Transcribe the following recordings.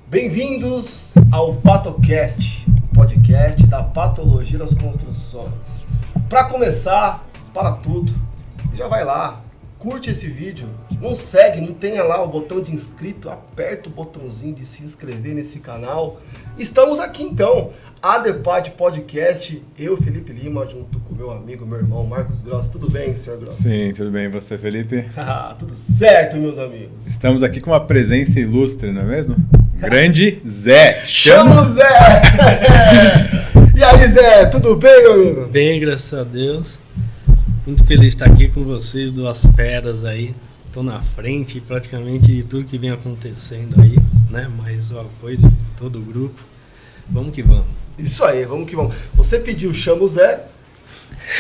Bem-vindos ao PatoCast, o podcast da patologia das construções. Para começar, para tudo, já vai lá, curte esse vídeo, não segue, não tenha lá o botão de inscrito, aperta o botãozinho de se inscrever nesse canal. Estamos aqui então, ADEPAD Podcast, eu, Felipe Lima, junto com meu amigo, meu irmão Marcos Gross. Tudo bem, senhor Gross? Sim, tudo bem. E você, Felipe? Tudo certo, meus amigos. Estamos aqui com uma presença ilustre, não é mesmo? Grande Zé. Chama o Zé! E aí, Zé, tudo bem, meu amigo? Bem, graças a Deus. Muito feliz de estar aqui com vocês, duas feras aí. Estou na frente praticamente de tudo que vem acontecendo aí, né? Mas o apoio de todo o grupo. Vamos que vamos. Isso aí, vamos que vamos. Você pediu, chama o Zé.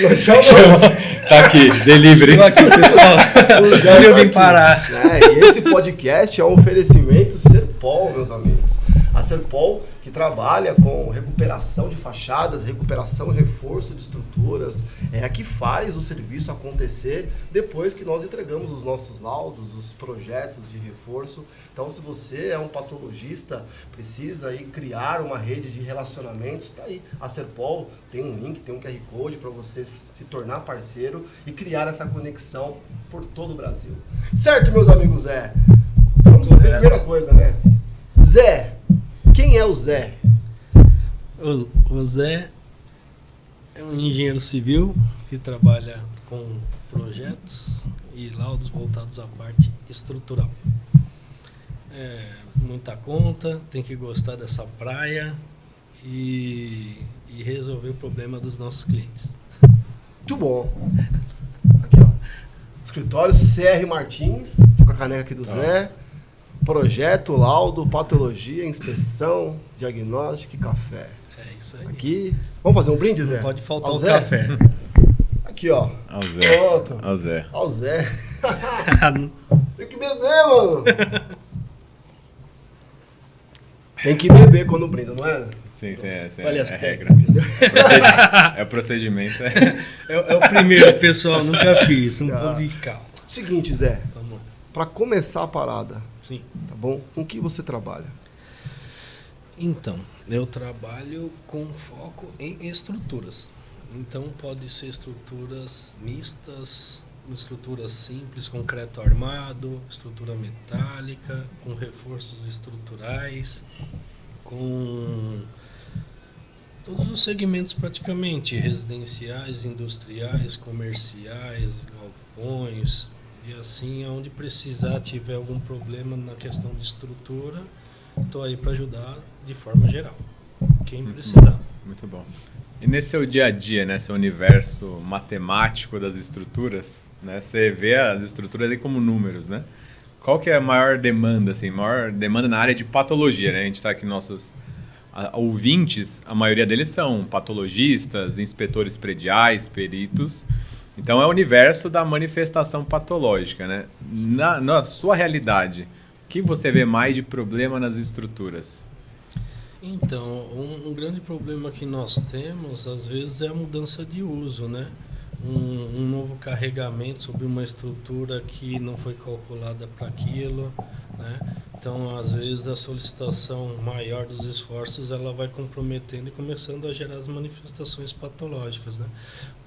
Nós chamamos. Tá aqui, delivery. Estou aqui, pessoal. O Zé Eu tá vim aqui. parar. E esse podcast é um oferecimento Serpol, meus amigos. A Serpol, que trabalha com recuperação de fachadas, recuperação e reforço de estruturas, é a que faz o serviço acontecer depois que nós entregamos os nossos laudos, os projetos de reforço. Então, se você é um patologista, precisa aí criar uma rede de relacionamentos, tá aí. A Serpol tem um link, tem um QR Code para você se tornar parceiro e criar essa conexão por todo o Brasil. Certo, meus amigos Zé? Vamos saber a primeira coisa, né? Zé, quem é o Zé? O Zé é um engenheiro civil que trabalha com projetos e laudos voltados à parte estrutural. Muita conta, tem que gostar dessa praia e resolver o problema dos nossos clientes. Muito bom. Aqui, ó. Escritório CR Martins, com a caneca aqui do Zé. Projeto, laudo, patologia, inspeção, diagnóstico e café. É isso aí. Aqui. Vamos fazer um brinde, Zé? Não pode faltar Ao o Zé? café. Aqui, ó. Ao Zé. Pronto. Ao Zé. Ao Zé. Tem que beber, mano. Tem que beber quando brinda, não é? Sim, Olha é as a regra. É o procedimento. É o primeiro, pessoal, nunca fiz. Não pode ficar. Seguinte, Zé. Vamos lá. Pra começar a parada, Sim. tá bom? Com que você trabalha? Então, eu trabalho com foco em estruturas. Então, pode ser estruturas mistas, estruturas simples, concreto armado, estrutura metálica, com reforços estruturais, com todos os segmentos praticamente, residenciais, industriais, comerciais, galpões, e assim, onde precisar, tiver algum problema na questão de estrutura, estou aí para ajudar de forma geral, quem precisar. Muito bom. E nesse seu dia a dia, né, seu universo matemático das estruturas, né, você vê as estruturas aí como números, né? Qual que é a maior demanda, assim, maior demanda na área de patologia, né? A gente está aqui, nossos ouvintes, a maioria deles são patologistas, inspetores prediais, peritos. Então é o universo da manifestação patológica, né? Na sua realidade, o que você vê mais de problema nas estruturas? Então, um grande problema que nós temos, às vezes, é a mudança de uso, né? Um novo carregamento sobre uma estrutura que não foi calculada para aquilo, né? Então, às vezes, a solicitação maior dos esforços, ela vai comprometendo e começando a gerar as manifestações patológicas, né?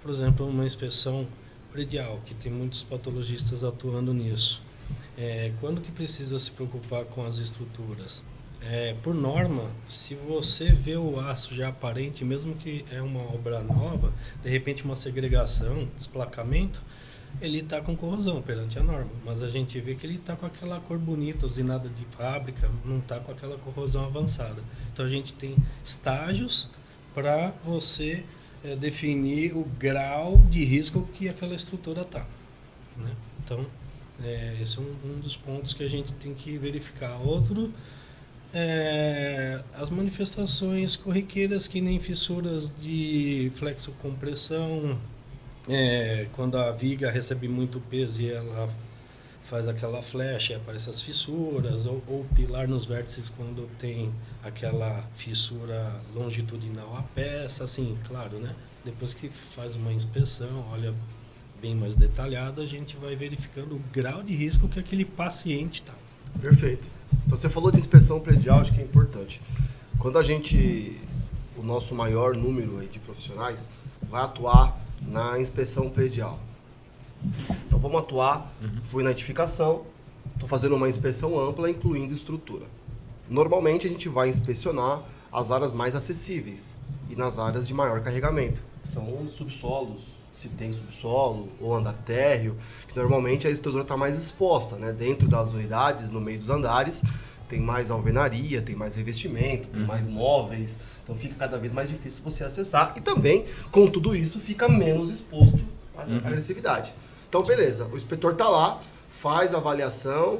Por exemplo, uma inspeção predial, que tem muitos patologistas atuando nisso. Quando que precisa se preocupar com as estruturas? Por norma, se você vê o aço já aparente, mesmo que é uma obra nova, de repente uma segregação, desplacamento, ele está com corrosão perante a norma. Mas a gente vê que ele está com aquela cor bonita, usinada de fábrica, não está com aquela corrosão avançada. Então a gente tem estágios para você definir o grau de risco que aquela estrutura está, né? Então, esse é um dos pontos que a gente tem que verificar. Outro as manifestações corriqueiras, que nem fissuras de flexocompressão, quando a viga recebe muito peso e ela faz aquela flecha e aparecem as fissuras, ou pilar nos vértices quando tem aquela fissura longitudinal à peça, assim, claro, né? Depois que faz uma inspeção, olha bem mais detalhado, a gente vai verificando o grau de risco que aquele paciente está. Perfeito. Então você falou de inspeção predial, acho que é importante. Quando o nosso maior número aí de profissionais vai atuar na inspeção predial. Então vamos atuar, fui na edificação, estou fazendo uma inspeção ampla, incluindo estrutura. Normalmente a gente vai inspecionar as áreas mais acessíveis e nas áreas de maior carregamento, que são os subsolos, se tem subsolo ou andar térreo, que normalmente a estrutura está mais exposta, né? Dentro das unidades, no meio dos andares, tem mais alvenaria, tem mais revestimento, tem mais móveis, então fica cada vez mais difícil você acessar e também, com tudo isso, fica menos exposto à agressividade. Então, beleza, o inspetor está lá, faz a avaliação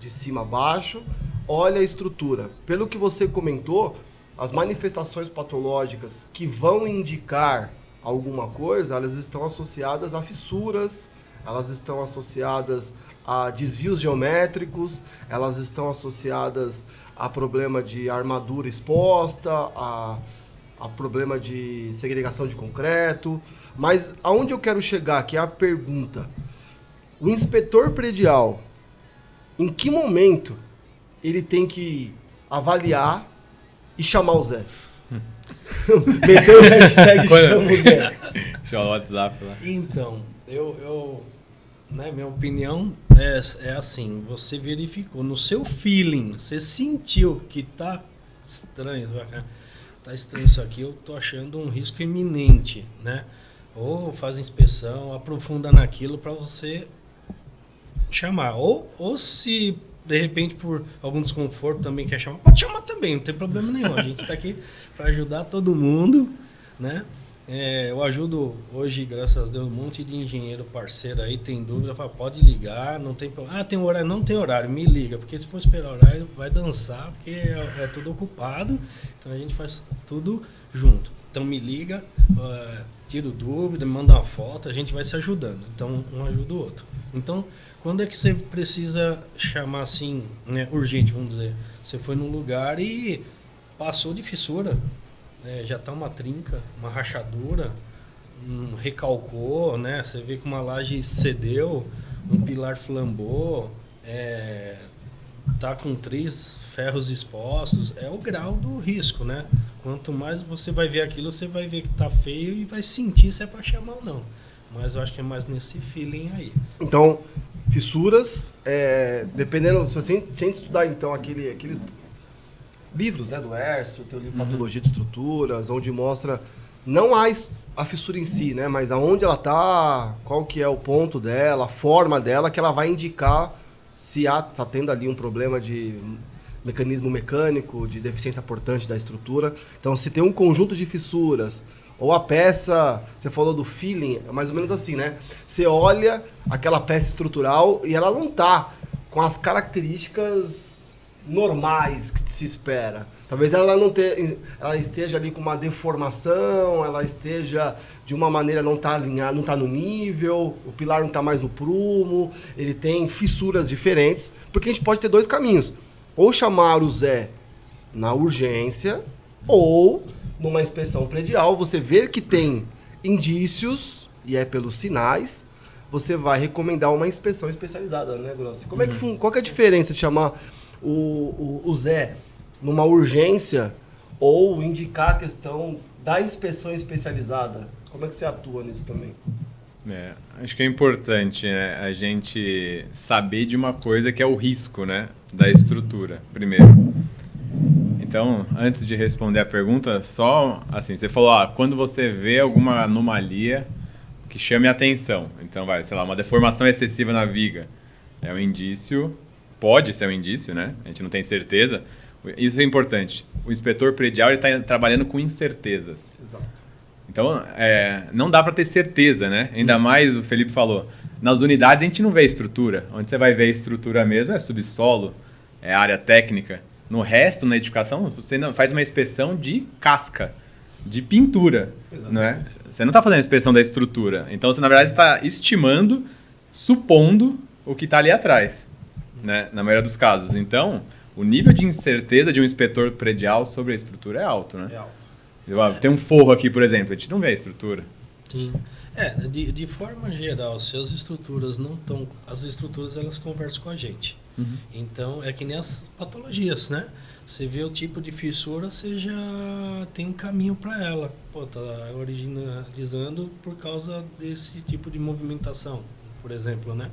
de cima a baixo, olha a estrutura. Pelo que você comentou, as manifestações patológicas que vão indicar alguma coisa, elas estão associadas a fissuras, elas estão associadas a desvios geométricos, elas estão associadas a problema de armadura exposta, a problema de segregação de concreto. Mas aonde eu quero chegar, que é a pergunta, o inspetor predial, em que momento ele tem que avaliar e chamar o Zé? Meteu o hashtag chama o Zé. Deixa o WhatsApp lá. Então, minha opinião é assim, você verificou no seu feeling, você sentiu que tá estranho isso aqui, eu tô achando um risco iminente, né? Ou faz inspeção, aprofunda naquilo para você chamar. Ou se de repente por algum desconforto também quer chamar, pode chamar também, não tem problema nenhum. A gente está aqui para ajudar todo mundo, né? Eu ajudo hoje, graças a Deus, um monte de engenheiro parceiro aí, tem dúvida, fala, pode ligar, não tem problema. Ah, tem horário? Não tem horário, me liga, porque se for esperar horário, vai dançar, porque é tudo ocupado, então a gente faz tudo junto. Então me liga, tira dúvida, me manda uma foto, a gente vai se ajudando. Então um ajuda o outro. Então, quando é que você precisa chamar assim, né, urgente, vamos dizer? Você foi num lugar e passou de fissura, já está uma trinca, uma rachadura, recalcou, né? Você vê que uma laje cedeu, um pilar flambou, tá com 3 ferros expostos, é o grau do risco, né? Quanto mais você vai ver aquilo, você vai ver que tá feio e vai sentir se é para chamar ou não. Mas eu acho que é mais nesse feeling aí. Então, fissuras, dependendo, se você estudar então aqueles livros, né, do Erso, tem o livro Patologia de Estruturas, onde mostra não a fissura em si, né, mas aonde ela tá, qual que é o ponto dela, a forma dela, que ela vai indicar se está tendo ali um problema de mecanismo mecânico, de deficiência portante da estrutura. Então, se tem um conjunto de fissuras, ou a peça, você falou do feeling, é mais ou menos assim, né? Você olha aquela peça estrutural e ela não tá com as características normais que se espera. Talvez ela ela esteja ali com uma deformação, ela esteja de uma maneira não tá alinhada, não tá no nível, o pilar não tá mais no prumo, ele tem fissuras diferentes, porque a gente pode ter 2 caminhos. Ou chamar o Zé na urgência, ou numa inspeção predial, você ver que tem indícios, e é pelos sinais, você vai recomendar uma inspeção especializada, né, Grossi? Qual que é a diferença de chamar o Zé numa urgência ou indicar a questão da inspeção especializada? Como é que você atua nisso também? Acho que é importante, né, a gente saber de uma coisa que é o risco, né, da estrutura, primeiro. Então, antes de responder a pergunta, só assim, você falou, quando você vê alguma anomalia que chame a atenção, então uma deformação excessiva na viga, é um indício, pode ser um indício, né? A gente não tem certeza. Isso é importante. O inspetor predial está trabalhando com incertezas. Exato. Então, não dá para ter certeza, né? Ainda mais, o Felipe falou, nas unidades a gente não vê estrutura. Onde você vai ver a estrutura mesmo é subsolo, é área técnica. No resto, na edificação, você não faz uma inspeção de casca, de pintura, não é? Você não está fazendo a inspeção da estrutura. Então, você, na verdade, está estimando, supondo o que está ali atrás, né? Na maioria dos casos. Então, o nível de incerteza de um inspetor predial sobre a estrutura é alto, né? É alto. Tem um forro aqui, por exemplo, a gente não vê a estrutura. Sim. De forma geral, se as estruturas não estão... As estruturas, elas conversam com a gente. Uhum. Então, é que nem as patologias, né? Você vê o tipo de fissura, você já tem um caminho para ela. Pô, tá originalizando por causa desse tipo de movimentação, por exemplo, né?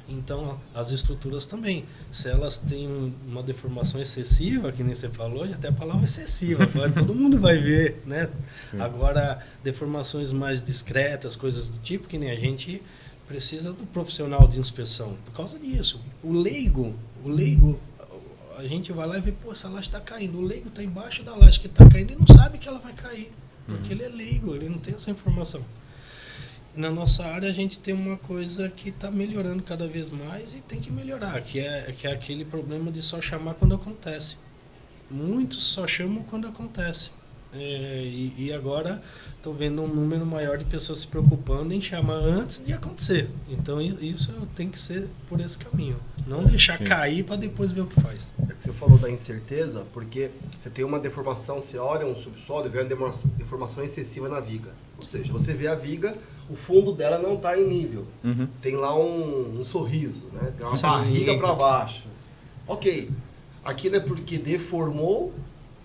Então, as estruturas também. Se elas têm uma deformação excessiva, que nem você falou, até a palavra excessiva, todo mundo vai ver, né? Sim. Agora, deformações mais discretas, coisas do tipo, que nem a gente precisa do profissional de inspeção. Por causa disso. O leigo, a gente vai lá e vê, pô, essa laje está caindo. O leigo está embaixo da laje que está caindo e não sabe que ela vai cair. Porque ele é leigo, ele não tem essa informação. Na nossa área a gente tem uma coisa que está melhorando cada vez mais e tem que melhorar, que é aquele problema de só chamar quando acontece. Muitos só chamam quando acontece. E agora estou vendo um número maior de pessoas se preocupando em chamar antes de acontecer. Então isso tem que ser por esse caminho. Não deixar cair para depois ver o que faz. É que você falou da incerteza, porque você tem uma deformação, você olha um subsolo e vê uma deformação excessiva na viga. Ou seja, você vê a viga, o fundo dela não está em nível. Uhum. Tem lá um sorriso, né? Tem uma Sim. barriga para baixo. Ok, aquilo é porque deformou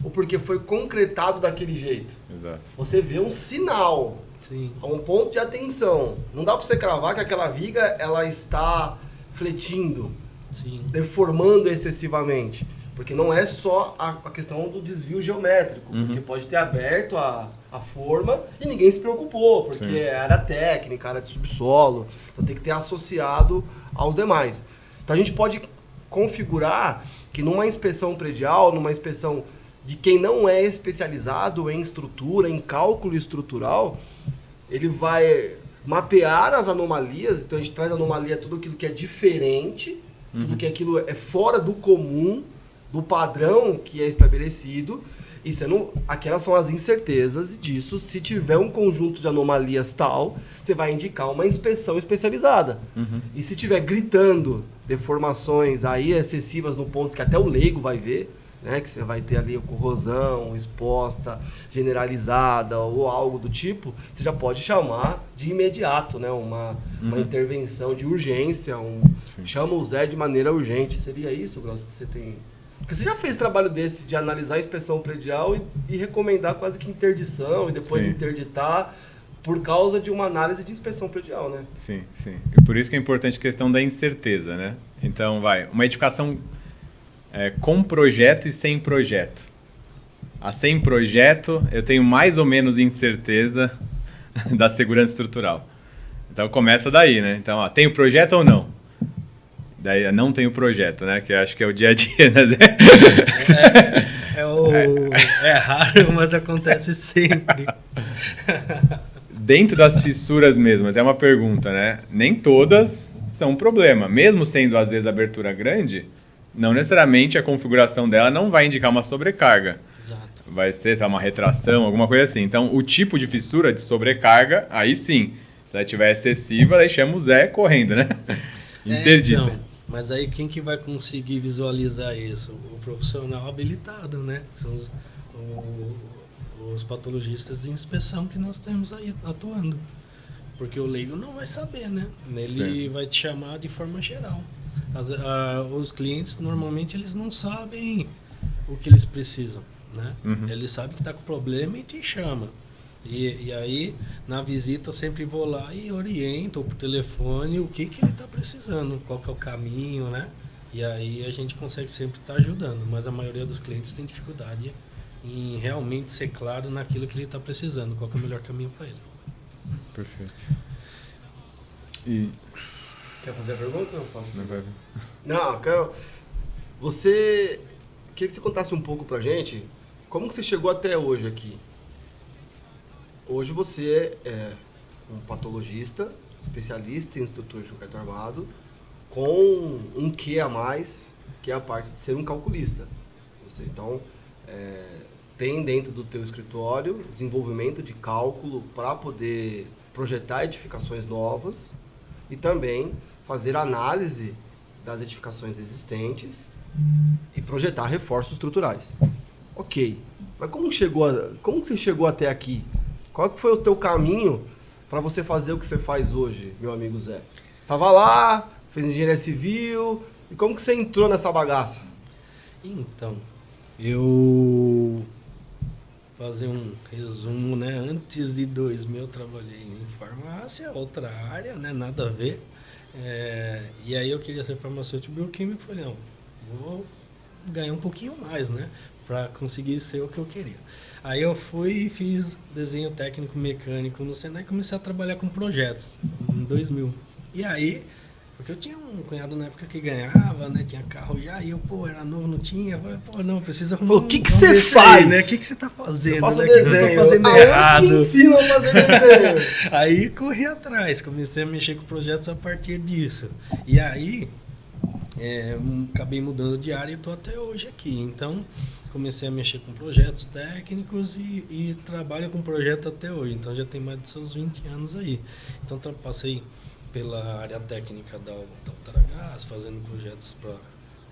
ou porque foi concretado daquele jeito. Exato. Você vê um sinal, Sim. um ponto de atenção. Não dá para você cravar que aquela viga ela está fletindo, Sim. deformando excessivamente. Porque não é só a questão do desvio geométrico, Uhum. porque pode ter aberto a forma e ninguém se preocupou, porque Sim. era técnica, era de subsolo, então tem que ter associado aos demais. Então a gente pode configurar que numa inspeção predial, numa inspeção de quem não é especializado em estrutura, em cálculo estrutural, ele vai mapear as anomalias, então a gente traz anomalia, tudo aquilo que é diferente, tudo que aquilo é fora do comum, do padrão que é estabelecido, e aquelas são as incertezas disso. Se tiver um conjunto de anomalias tal, você vai indicar uma inspeção especializada. Uhum. E se tiver gritando deformações aí excessivas no ponto que até o leigo vai ver, né, que você vai ter ali a corrosão exposta, generalizada ou algo do tipo, você já pode chamar de imediato, né, uma intervenção de urgência, chama o Zé de maneira urgente. Seria isso, Grosso, que você tem? Porque você já fez trabalho desse de analisar a inspeção predial e recomendar quase que interdição e depois interditar por causa de uma análise de inspeção predial, né? Sim, sim. E por isso que é importante a questão da incerteza, né? Então, uma edificação com projeto e sem projeto. A sem projeto, eu tenho mais ou menos incerteza da segurança estrutural. Então, começa daí, né? Então, tem o projeto ou não? Daí, não tem o projeto, né? Que eu acho que é o dia a dia, né? É raro, mas acontece sempre. Dentro das fissuras mesmo, até uma pergunta, né? Nem todas são um problema. Mesmo sendo, às vezes, abertura grande, não necessariamente a configuração dela não vai indicar uma sobrecarga. Exato. Vai ser, sei lá, uma retração, alguma coisa assim. Então, o tipo de fissura de sobrecarga, aí sim. Se ela estiver excessiva, aí chama o Zé correndo, né? Interdita. Então, mas aí quem que vai conseguir visualizar isso? O profissional habilitado, né? Que são os patologistas de inspeção que nós temos aí atuando. Porque o leigo não vai saber, né? Ele vai te chamar de forma geral. Os clientes, normalmente, eles não sabem o que eles precisam, né? Uhum. Eles sabem que está com problema e te chama. E aí, na visita, eu sempre vou lá e oriento ou por telefone o que ele está precisando, qual que é o caminho, né? E aí a gente consegue sempre estar ajudando, mas a maioria dos clientes tem dificuldade em realmente ser claro naquilo que ele está precisando, qual que é o melhor caminho para ele. Perfeito. Quer fazer a pergunta? Não vai... Não, quero... Queria que você contasse um pouco pra gente como que você chegou até hoje aqui. Hoje você é um patologista, especialista em estrutura de concreto armado, com um quê a mais, que é a parte de ser um calculista. Você, então, tem dentro do teu escritório desenvolvimento de cálculo para poder projetar edificações novas e também fazer análise das edificações existentes e projetar reforços estruturais. Ok, mas como que você chegou até aqui? Qual que foi o teu caminho para você fazer o que você faz hoje, meu amigo Zé? Você estava lá, fez engenharia civil, e como que você entrou nessa bagaça? Então, eu fazer um resumo, né? Antes de 2000 eu trabalhei em farmácia, outra área, né? Nada a ver. E aí eu queria ser farmacêutico bioquímico, falei, não, vou ganhar um pouquinho mais, né? Para conseguir ser o que eu queria. Aí eu fui e fiz desenho técnico mecânico no Senai e comecei a trabalhar com projetos em 2000. E aí, porque eu tinha um cunhado na época que ganhava, né? Tinha carro já, e eu, era novo, não tinha. Eu falei, não, precisa arrumar. O que você faz? Aí, né? O que você tá fazendo? Eu faço né? desenho. Que eu tô fazendo Aonde errado. me ensinam a fazer desenho? Aí corri atrás, comecei a mexer com projetos a partir disso. E aí, acabei mudando de área e estou até hoje aqui. Então, comecei a mexer com projetos técnicos e trabalho com projeto até hoje. Então, já tem mais de seus 20 anos aí. Então, passei pela área técnica da Ultragás, fazendo projetos para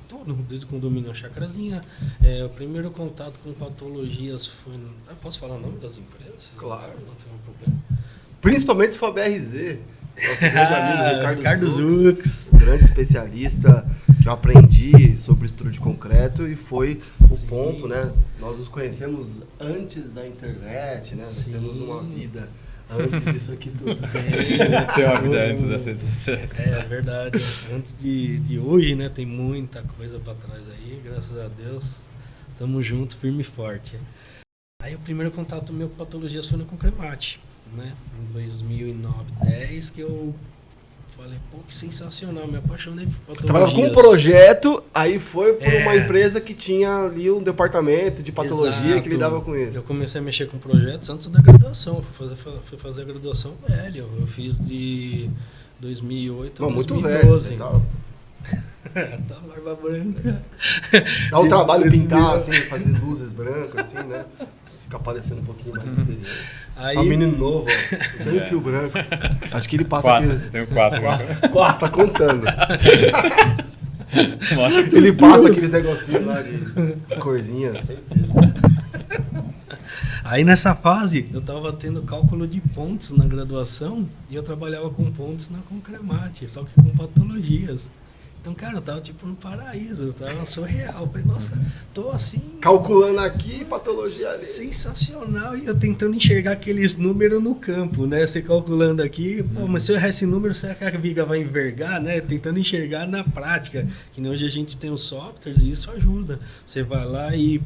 tudo, desde o condomínio a chacrazinha. O primeiro contato com patologias foi... posso falar o nome das empresas? Claro. Não tem um problema. Principalmente se for a BRZ. Nosso grande amigo Ricardo Zux, Zux. um grande especialista que eu aprendi sobre estrutura de concreto e foi o Sim. ponto, né? Nós nos conhecemos antes da internet, né? Nós Sim. temos uma vida antes disso aqui tudo. Tem uma vida antes das redes sociais. É verdade. Antes de hoje, né? Tem muita coisa para trás aí. Graças a Deus. Tamo juntos, firme e forte. Aí o primeiro contato meu com patologias foi no Concremate, né? Em 2009, 2010, que eu falei, que sensacional, me apaixonei por patologias. Trabalhava com um projeto, aí foi por uma empresa que tinha ali um departamento de patologia. Exato. Que lidava com isso. Eu comecei a mexer com projetos antes da graduação, fui fazer a graduação velho. Eu fiz de 2008 a 2012. Muito velho. Tá barba branca. Dá um trabalho pintar, assim, fazer luzes brancas, assim, né? Fica parecendo um pouquinho mais experiente. Aí... É um menino novo, ó. Tem um fio branco. Acho que ele passa 4, aqui. tenho 4. 4, tá contando. Ele passa aquele negocinho lá de corzinha, certeza. Aí nessa fase, eu tava tendo cálculo de pontes na graduação e eu trabalhava com pontes na Concremate, só que com patologias. Então, cara, eu tava tipo no paraíso, eu tava surreal. Eu falei, nossa, tô assim... Calculando aqui, patologia ali. Sensacional. E eu tentando enxergar aqueles números no campo, né? Você calculando aqui, mas se eu errar esse número, será que a viga vai envergar, né? Tentando enxergar na prática. Que nem hoje a gente tem os softwares e isso ajuda. Você vai lá e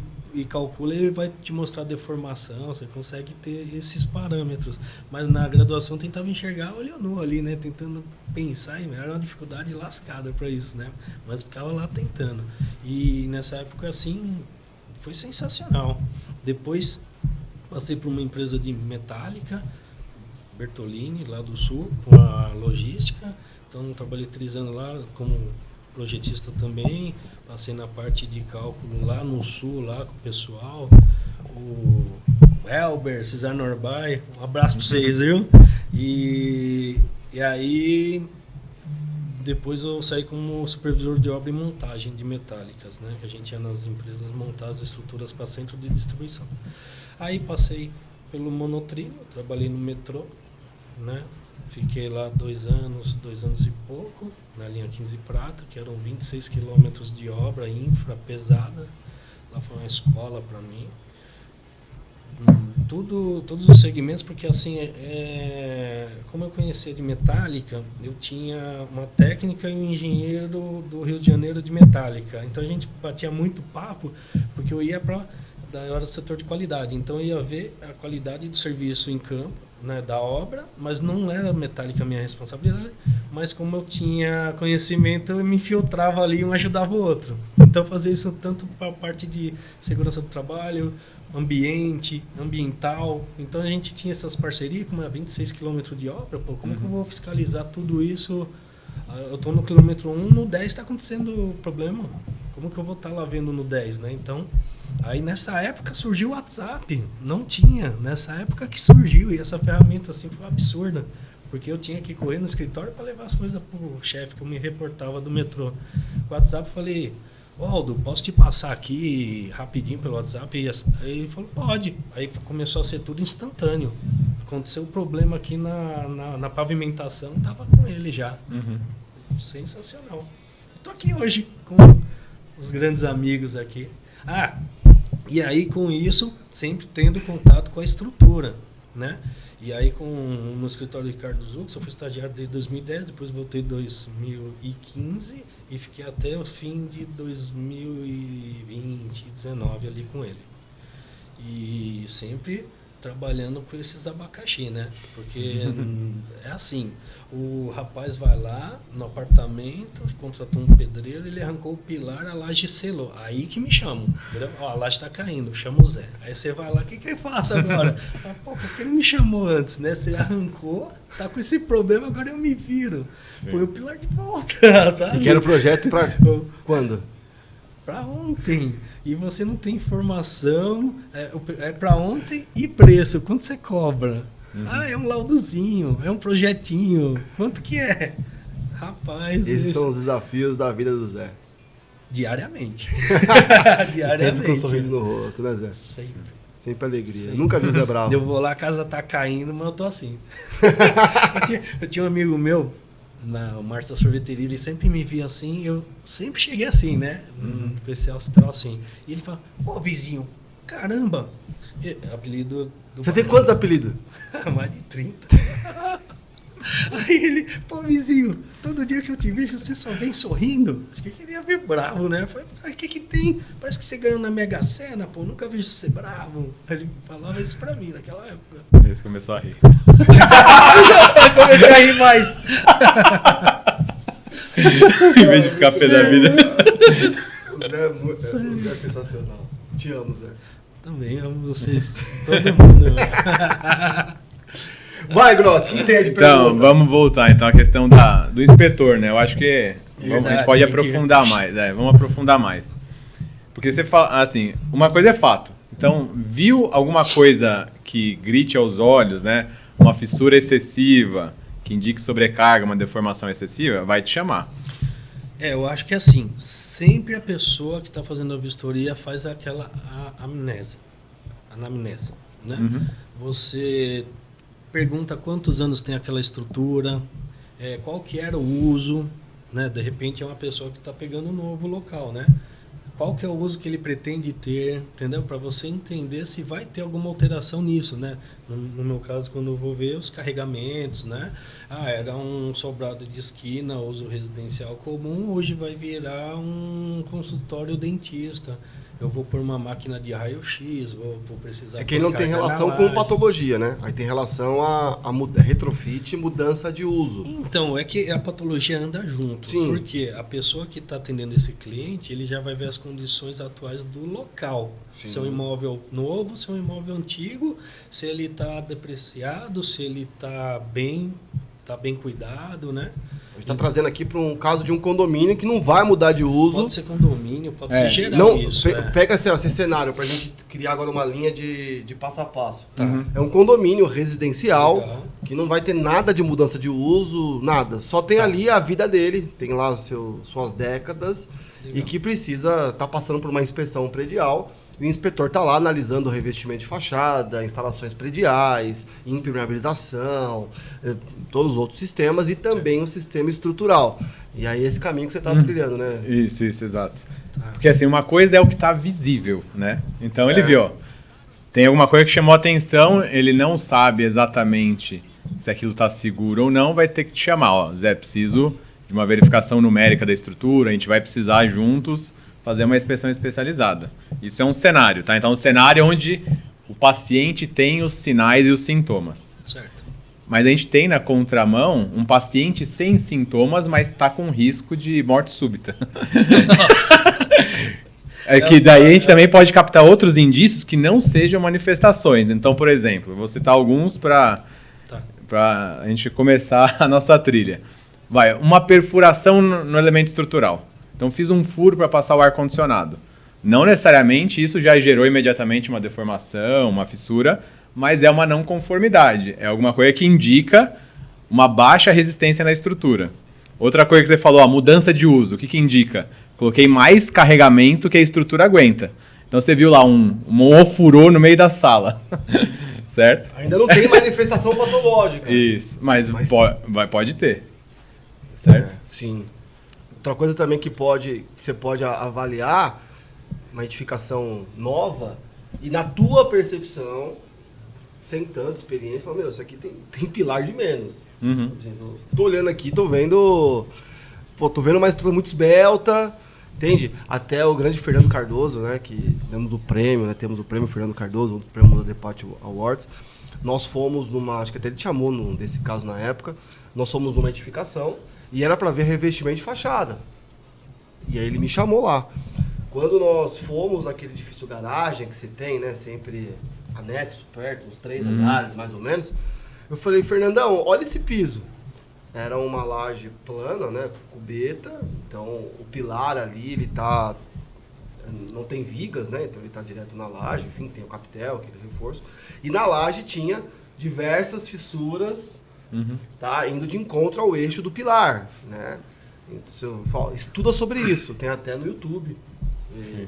calcula, ele vai te mostrar a deformação, você consegue ter esses parâmetros. Mas na graduação eu tentava enxergar olho nu ali, né? Tentando pensar, e era uma dificuldade lascada para isso, né? Mas ficava lá tentando. E nessa época, assim, foi sensacional. Depois passei por uma empresa de metálica, Bertolini, lá do Sul, com a logística. Então trabalhei 3 anos lá como projetista também, passei na parte de cálculo lá no Sul, lá com o pessoal, o Elber, Cesar Norbay, um abraço para vocês, viu? E aí, depois eu saí como supervisor de obra e montagem de metálicas, né? Que a gente ia nas empresas montar as estruturas para centro de distribuição. Aí passei pelo monotrilho, trabalhei no metrô, né? Fiquei lá 2 anos e pouco, na linha 15 Prata, que eram 26 quilômetros de obra, infra, pesada. Lá foi uma escola para mim. Todos os segmentos, porque assim, como eu conhecia de metálica, eu tinha uma técnica e um engenheiro do Rio de Janeiro de metálica. Então a gente batia muito papo, porque eu ia eu era do setor de qualidade, então eu ia ver a qualidade do serviço em campo, né, da obra, mas não era metálica a minha responsabilidade, mas como eu tinha conhecimento, eu me infiltrava ali e um ajudava o outro. Então eu fazia isso tanto para a parte de segurança do trabalho, ambiental. Então a gente tinha essas parcerias, como é 26 km de obra, como que eu vou fiscalizar tudo isso? Eu estou no quilômetro 1, no 10 está acontecendo problema. Como que eu vou estar lá vendo no 10, né? Então, aí nessa época surgiu o WhatsApp. Não tinha. Nessa época que surgiu. E essa ferramenta assim foi absurda. porque eu tinha que correr no escritório para levar as coisas pro chefe que eu me reportava do metrô. Com o WhatsApp eu falei, Aldo, posso te passar aqui rapidinho pelo WhatsApp? E aí ele falou, pode. Aí começou a ser tudo instantâneo. Aconteceu o problema aqui na pavimentação, tava com ele já. Sensacional. Tô aqui hoje com os grandes amigos aqui. E aí com isso, sempre tendo contato com a estrutura, né? E aí no escritório do Ricardo Zux, eu fui estagiário desde 2010, depois voltei em 2015 e fiquei até o fim de 2020, 2019 ali com ele. E sempre trabalhando com esses abacaxi, né? Porque é assim, o rapaz vai lá no apartamento, contratou um pedreiro, ele arrancou o pilar, a laje selou. Aí que me chamam. Ó, a laje tá caindo, chama o Zé. Aí você vai lá, o que eu faço agora? Pô, por que ele me chamou antes, né? Você arrancou, tá com esse problema, agora eu me viro. Põe o pilar de volta, sabe? E quero o projeto pra quando? Para ontem. E você não tem informação, é para ontem e preço. Quanto você cobra? É um laudozinho, é um projetinho. Quanto que é? Rapaz... Esses são os desafios da vida do Zé. Diariamente. Sempre com um sorriso no rosto, né, Zé? Sempre alegria. Sempre. Nunca vi o Zé bravo. Eu vou lá, a casa tá caindo, mas eu tô assim. eu tinha um amigo meu, o Márcio da sorveteria, ele sempre me via assim, eu sempre cheguei assim, né? No especial astral assim. E ele fala, pô, vizinho, caramba! Apelido do... Você tem quantos apelidos? Mais de 30. Aí ele, pô, vizinho, todo dia que eu te vejo, você só vem sorrindo. Acho que ele queria ver bravo, né? Eu falei, o que tem? Parece que você ganhou na Mega Sena, pô, nunca vejo você bravo. Aí ele falava isso pra mim naquela época. Ele começou a rir. Comecei a rir mais. Em vez de ficar pé da vida. O Zé é sensacional. Te amo, Zé. Também amo vocês. Todo mundo. Vai, Gross, que entende? Então, vamos voltar então à questão do inspetor, né? Eu acho que a gente pode aprofundar mais. Vamos aprofundar mais. Porque você fala, assim, uma coisa é fato. Então, viu alguma coisa que grite aos olhos, né? Uma fissura excessiva, que indique sobrecarga, uma deformação excessiva, vai te chamar. Eu acho que é assim, sempre a pessoa que está fazendo a vistoria faz aquela anamnese, né? Você pergunta quantos anos tem aquela estrutura, qual que era o uso, né? De repente é uma pessoa que está pegando um novo local, né? Qual que é o uso que ele pretende ter, entendeu? Para você entender se vai ter alguma alteração nisso, né? No meu caso, quando eu vou ver os carregamentos, né? Era um sobrado de esquina, uso residencial comum, hoje vai virar um consultório dentista. Eu vou pôr uma máquina de raio-x, vou precisar... É que não tem relação com patologia, né? Aí tem relação a retrofit e mudança de uso. Então, é que a patologia anda junto. Sim. Porque a pessoa que está atendendo esse cliente, ele já vai ver as condições atuais do local. Sim. Se é um imóvel novo, se é um imóvel antigo, se ele está depreciado, se ele está bem cuidado, né? A gente está trazendo aqui para um caso de um condomínio que não vai mudar de uso. Pode ser condomínio, pode ser geral não, isso. Pega esse cenário para a gente criar agora uma linha de passo a passo. Tá. É um condomínio residencial. Legal. Que não vai ter nada de mudança de uso, nada. Só tem ali a vida dele, tem lá suas décadas. Legal. E que precisa estar passando por uma inspeção predial. E o inspetor está lá analisando o revestimento de fachada, instalações prediais, impermeabilização, todos os outros sistemas e também o sistema estrutural. E aí esse caminho que você está trilhando, né? Isso, exato. Porque assim, uma coisa é o que está visível, né? Então ele viu, tem alguma coisa que chamou a atenção, ele não sabe exatamente se aquilo está seguro ou não, vai ter que te chamar. Zé, preciso de uma verificação numérica da estrutura, a gente vai precisar juntos fazer uma inspeção especializada. Isso é um cenário, tá? Então, um cenário onde o paciente tem os sinais e os sintomas. Certo. Mas a gente tem na contramão um paciente sem sintomas, mas está com risco de morte súbita. Que daí a gente também pode captar outros indícios que não sejam manifestações. Então, por exemplo, vou citar alguns para a gente começar a nossa trilha. Uma perfuração no elemento estrutural. Então, fiz um furo para passar o ar-condicionado. Não necessariamente isso já gerou imediatamente uma deformação, uma fissura, mas é uma não conformidade. É alguma coisa que indica uma baixa resistência na estrutura. Outra coisa que você falou, a mudança de uso, o que indica? Coloquei mais carregamento que a estrutura aguenta. Então você viu lá um ofurô no meio da sala, certo? Ainda não tem manifestação patológica. Isso, mas pode ter, certo? Sim. Outra coisa também que você pode avaliar, uma edificação nova, e na tua percepção, sem tanta experiência, fala, meu, isso aqui tem pilar de menos. Uhum. Por exemplo, tô olhando aqui, tô vendo uma estrutura muito esbelta, entende? Até o grande Fernando Cardoso, né, que temos o prêmio, né, temos o prêmio Fernando Cardoso, o prêmio da Depart Awards. Nós fomos acho que até ele te chamou desse caso na época, nós fomos numa edificação e era para ver revestimento de fachada. E aí ele me chamou lá. Quando nós fomos naquele edifício garagem que você tem, né, sempre anexo, perto, uns 3 andares, mais ou menos, eu falei, Fernandão, olha esse piso. Era uma laje plana, né, cubeta, então o pilar ali, ele não tem vigas, né, então ele tá direto na laje, enfim, tem o capitel, aquele reforço. E na laje tinha diversas fissuras, tá, indo de encontro ao eixo do pilar, né. Então, estuda sobre isso, tem até no YouTube.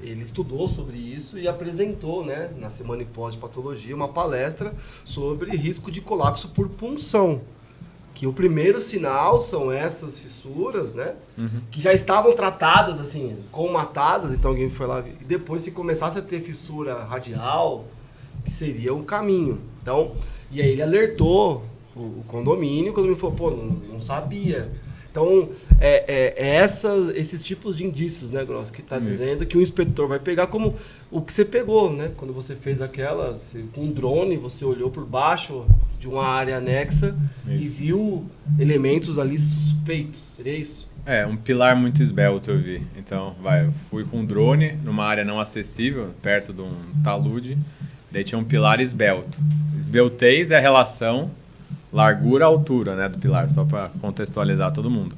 Ele estudou sobre isso e apresentou, né, na Semana e Pós de Patologia, uma palestra sobre risco de colapso por punção. Que o primeiro sinal são essas fissuras, né, que já estavam tratadas, assim, colmatadas, então alguém foi lá, e depois se começasse a ter fissura radial, que seria um caminho. Então, e aí ele alertou o condomínio falou, pô, não sabia. Então, esses tipos de indícios, né, Gross, que está dizendo que o inspetor vai pegar como o que você pegou, né? Quando você fez com um drone, você olhou por baixo de uma área anexa e viu elementos ali suspeitos. Seria isso? Um pilar muito esbelto eu vi. Então, eu fui com um drone numa área não acessível, perto de um talude, daí tinha um pilar esbelto. Esbeltez é a relação largura-altura, né, do pilar, só para contextualizar todo mundo.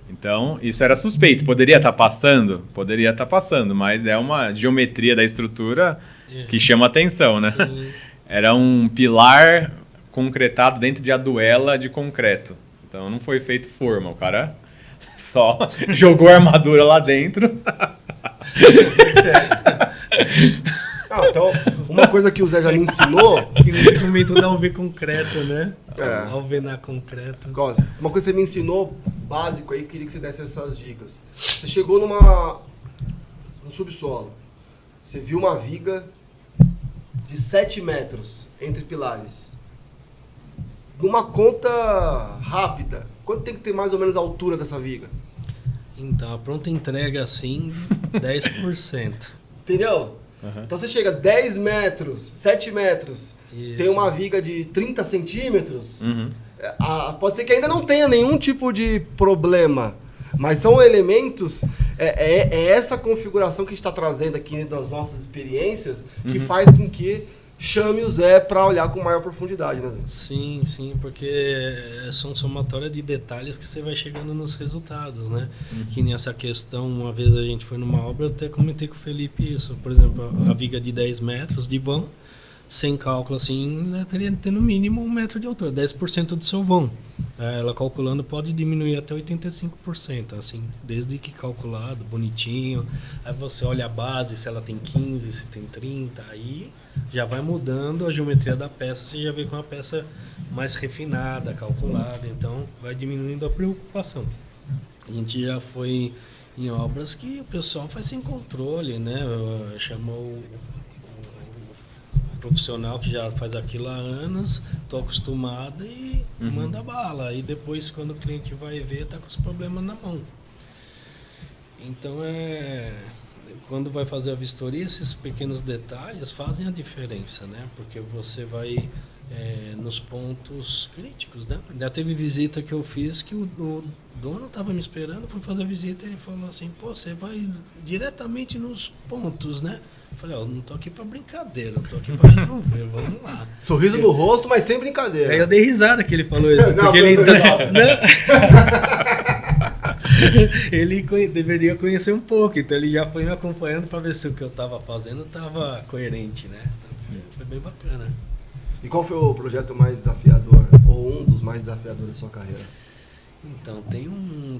Então, isso era suspeito. Poderia estar passando? Poderia estar passando, mas é uma geometria da estrutura que chama atenção, né? Sim. Era um pilar concretado dentro de aduela de concreto. Então, não foi feito forma. O cara só jogou a armadura lá dentro. Então, uma coisa que o Zé já me ensinou... Que você comentou da UV concreto, né? Alvenar concreto. Uma coisa que você me ensinou, básico aí, queria que você desse essas dicas. Você chegou no subsolo, você viu uma viga de 7 metros entre pilares. Numa conta rápida, quanto tem que ter mais ou menos a altura dessa viga? Então, a pronta entrega, assim, 10%. Entendeu? Então você chega a 10 metros, 7 metros, isso. Tem uma viga de 30 centímetros, pode ser que ainda não tenha nenhum tipo de problema, mas são elementos, essa configuração que está trazendo aqui das nossas experiências, que faz com que chame o Zé para olhar com maior profundidade, né, Zé? Sim, porque são somatória de detalhes que você vai chegando nos resultados, né? Que nessa questão, uma vez a gente foi numa obra, eu até comentei com o Felipe isso, por exemplo, a viga de 10 metros de vão, sem cálculo assim, teria que ter no mínimo 1 metro de altura, 10% do seu vão. Ela calculando pode diminuir até 85%, assim, desde que calculado, bonitinho. Aí você olha a base, se ela tem 15, se tem 30, aí já vai mudando a geometria da peça, você já vê com uma peça mais refinada, calculada, então vai diminuindo a preocupação. A gente já foi em obras que o pessoal faz sem controle, né? Chamou o profissional que já faz aquilo há anos, tô acostumado e manda bala. E depois, quando o cliente vai ver, tá com os problemas na mão. Então, quando vai fazer a vistoria, esses pequenos detalhes fazem a diferença, né? Porque você vai nos pontos críticos, né? Já teve visita que eu fiz que o dono estava me esperando, fui fazer a visita e ele falou assim, pô, você vai diretamente nos pontos, né? Eu falei, não tô aqui pra brincadeira, eu tô aqui pra resolver, vamos lá. Sorriso no rosto, mas sem brincadeira. Aí eu dei risada que ele falou isso, porque ele ele deveria conhecer um pouco, então ele já foi me acompanhando para ver se o que eu estava fazendo estava coerente, né? Então, foi bem bacana. E qual foi o projeto mais desafiador? ou um dos mais desafiadores da sua carreira? Então,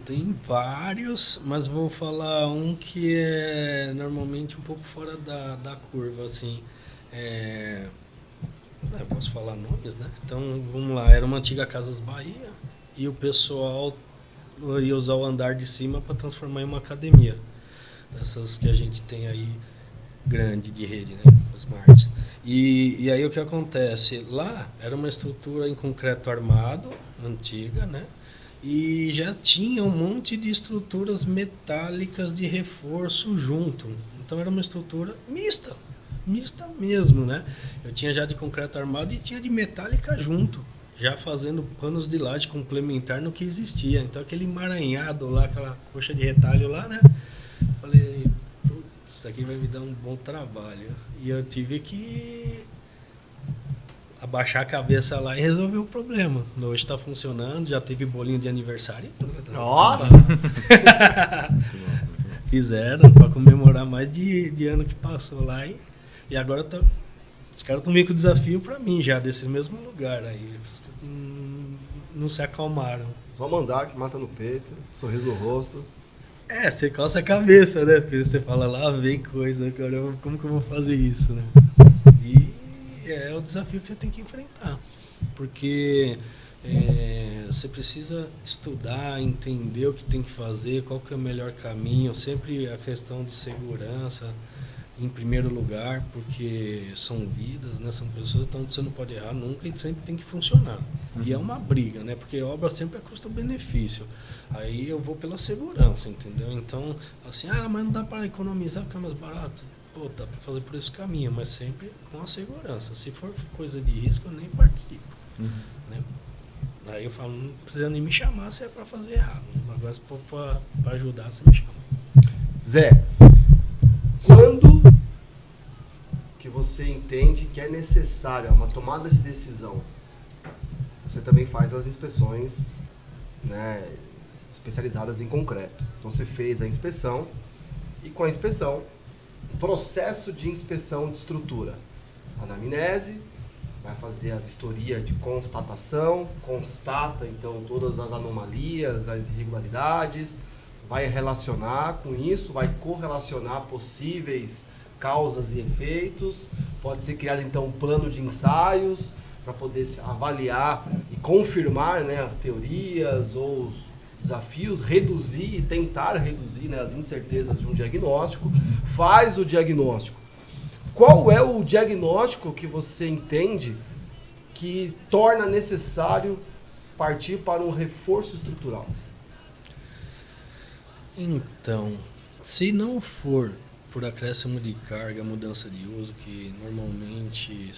tem vários, mas vou falar um que é normalmente um pouco fora da curva, assim. Eu posso falar nomes, né? Então, vamos lá. Era uma antiga Casas Bahia e o pessoal ia usar o andar de cima para transformar em uma academia. Dessas que a gente tem aí, grande de rede, né? Smart. E aí o que acontece? Lá era uma estrutura em concreto armado, antiga, né? E já tinha um monte de estruturas metálicas de reforço junto. Então era uma estrutura mista mesmo, né? Eu tinha já de concreto armado e tinha de metálica junto, já fazendo panos de laje complementar no que existia. Então aquele emaranhado lá, aquela coxa de retalho lá, né? Falei, putz, isso aqui vai me dar um bom trabalho. E eu tive que abaixar a cabeça lá e resolver o problema. Hoje está funcionando, já teve bolinho de aniversário e tudo. Ó! Fizeram para comemorar mais de ano que passou lá e agora os caras estão meio com o desafio para mim já, desse mesmo lugar aí. Não se acalmaram. Só mandar que mata no peito, sorriso no rosto. Você coça a cabeça, né? Porque você fala lá, vem coisa, caramba, como que eu vou fazer isso, né? E é o desafio que você tem que enfrentar. Porque você precisa estudar, entender o que tem que fazer, qual que é o melhor caminho. Sempre a questão de segurança em primeiro lugar, porque são vidas, né? São pessoas, então você não pode errar nunca e sempre tem que funcionar. E é uma briga, né? Porque obra sempre é custo-benefício. Aí eu vou pela segurança, entendeu? Então, assim, mas não dá para economizar porque é mais barato. Pô, dá para fazer por esse caminho, mas sempre com a segurança. Se for coisa de risco, eu nem participo. Né? Aí eu falo, não precisa nem me chamar se é para fazer errado. Agora, se for para ajudar, você me chama. Zé, quando que você entende que é necessária uma tomada de decisão? Você também faz as inspeções, né, especializadas em concreto. Então você fez a inspeção e com a inspeção, o processo de inspeção de estrutura. Anamnese, vai fazer a vistoria de constatação, constata então todas as anomalias, as irregularidades, vai relacionar com isso, vai correlacionar possíveis causas e efeitos, pode ser criado então um plano de ensaios para poder avaliar e confirmar, né, as teorias ou os desafios, reduzir e tentar reduzir, né, as incertezas de um diagnóstico, faz o diagnóstico. Qual é o diagnóstico que você entende que torna necessário partir para um reforço estrutural? Então, se não for por acréscimo de carga, mudança de uso, que normalmente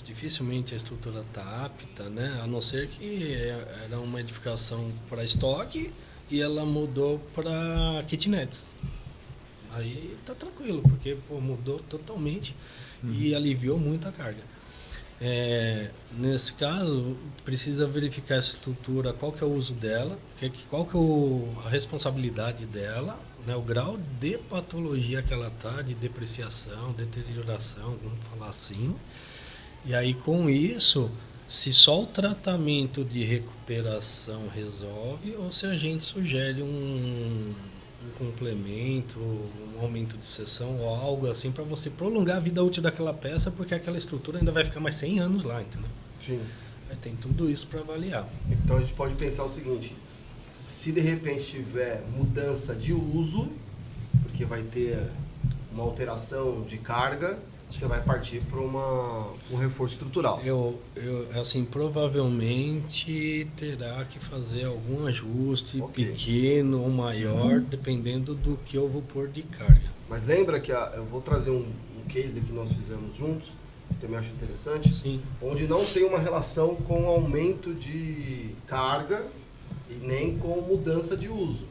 dificilmente a estrutura está apta, né? A não ser que era uma edificação para estoque e ela mudou para kitnets. Aí tá tranquilo, porque mudou totalmente e aliviou muito a carga. Nesse caso, precisa verificar essa estrutura, qual que é o uso dela, qual que é a responsabilidade dela, né, o grau de patologia que ela está, de depreciação, deterioração, vamos falar assim. E aí com isso, se só o tratamento de recuperação resolve ou se a gente sugere um complemento, um aumento de seção ou algo assim para você prolongar a vida útil daquela peça, porque aquela estrutura ainda vai ficar mais 100 anos lá, entendeu? Sim. Aí tem tudo isso para avaliar. Então a gente pode pensar o seguinte, se de repente tiver mudança de uso, porque vai ter uma alteração de carga, você vai partir para um reforço estrutural. Assim, provavelmente terá que fazer algum ajuste, pequeno ou maior, dependendo do que eu vou pôr de carga. Mas lembra que eu vou trazer um case que nós fizemos juntos, que também acho interessante, Sim. Onde não tem uma relação com aumento de carga e nem com mudança de uso.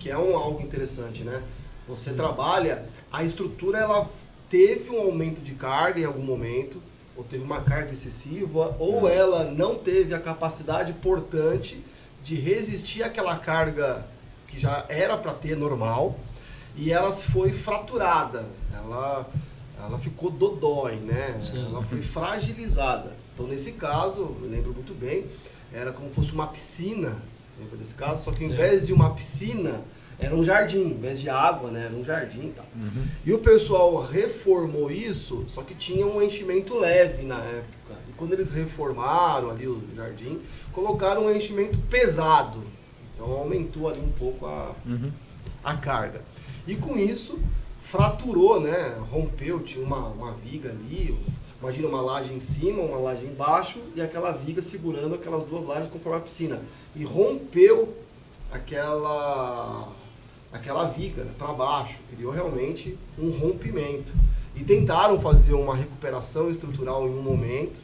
Que é algo interessante, né? Você trabalha, a estrutura ela teve um aumento de carga em algum momento, ou teve uma carga excessiva, ou ela não teve a capacidade portante de resistir àquela carga que já era para ter normal, e ela foi fraturada. ela ficou dodói, né? Sim. Ela foi fragilizada. Então, nesse caso, eu lembro muito bem, era como se fosse uma piscina, lembra desse caso? Só que ao invés de uma piscina, era um jardim, em vez de água, né? Era um jardim e tal. E o pessoal reformou isso, só que tinha um enchimento leve na época. E quando eles reformaram ali o jardim, colocaram um enchimento pesado. Então aumentou ali um pouco a carga. E com isso, fraturou, né? Rompeu, tinha uma viga ali. Imagina uma laje em cima, uma laje embaixo e aquela viga segurando aquelas duas lajes conforme a piscina. E rompeu aquela viga, né, para baixo, criou realmente um rompimento. E tentaram fazer uma recuperação estrutural em um momento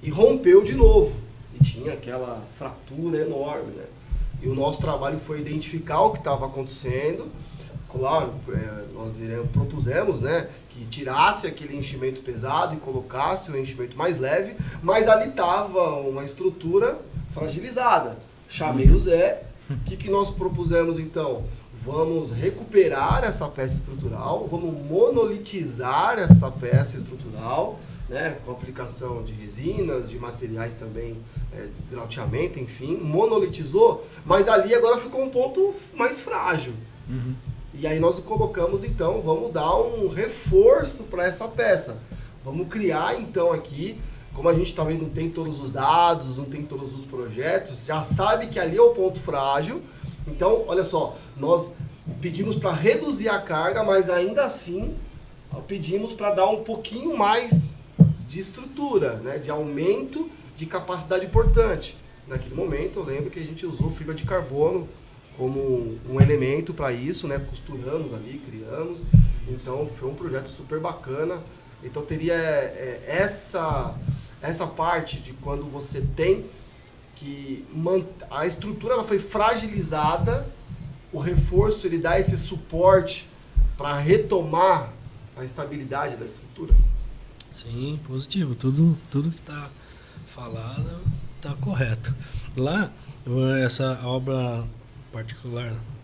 e rompeu de novo. E tinha aquela fratura enorme, né? E o nosso trabalho foi identificar o que estava acontecendo. Claro, nós propusemos, né, que tirasse aquele enchimento pesado e colocasse o enchimento mais leve, mas ali estava uma estrutura fragilizada. Chamei o Zé. O que nós propusemos então? Vamos recuperar essa peça estrutural, vamos monolitizar essa peça estrutural, né, com aplicação de resinas, de materiais também, de grauteamento, enfim, monolitizou, mas ali agora ficou um ponto mais frágil. E aí nós colocamos então, vamos dar um reforço para essa peça. Vamos criar então aqui, como a gente também não tem todos os dados, não tem todos os projetos, já sabe que ali é o ponto frágil. Então, olha só, nós pedimos para reduzir a carga, mas ainda assim pedimos para dar um pouquinho mais de estrutura, né, de aumento de capacidade portante. Naquele momento, eu lembro que a gente usou fibra de carbono como um elemento para isso, né, costuramos ali, criamos. Então, foi um projeto super bacana. Então, teria essa parte de quando você tem que a estrutura ela foi fragilizada, o reforço ele dá esse suporte para retomar a estabilidade da estrutura. Sim, positivo. Tudo que está falado está correto. Lá, essa obra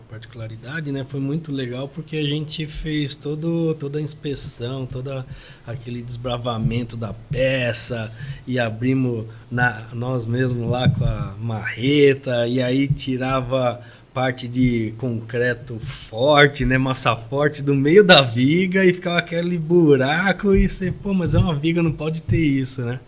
particularidade, né, foi muito legal porque a gente fez toda a inspeção, todo aquele desbravamento da peça e abrimos nós mesmos lá com a marreta e aí tirava parte de concreto forte, né, massa forte do meio da viga e ficava aquele buraco e você, mas é uma viga, não pode ter isso, né?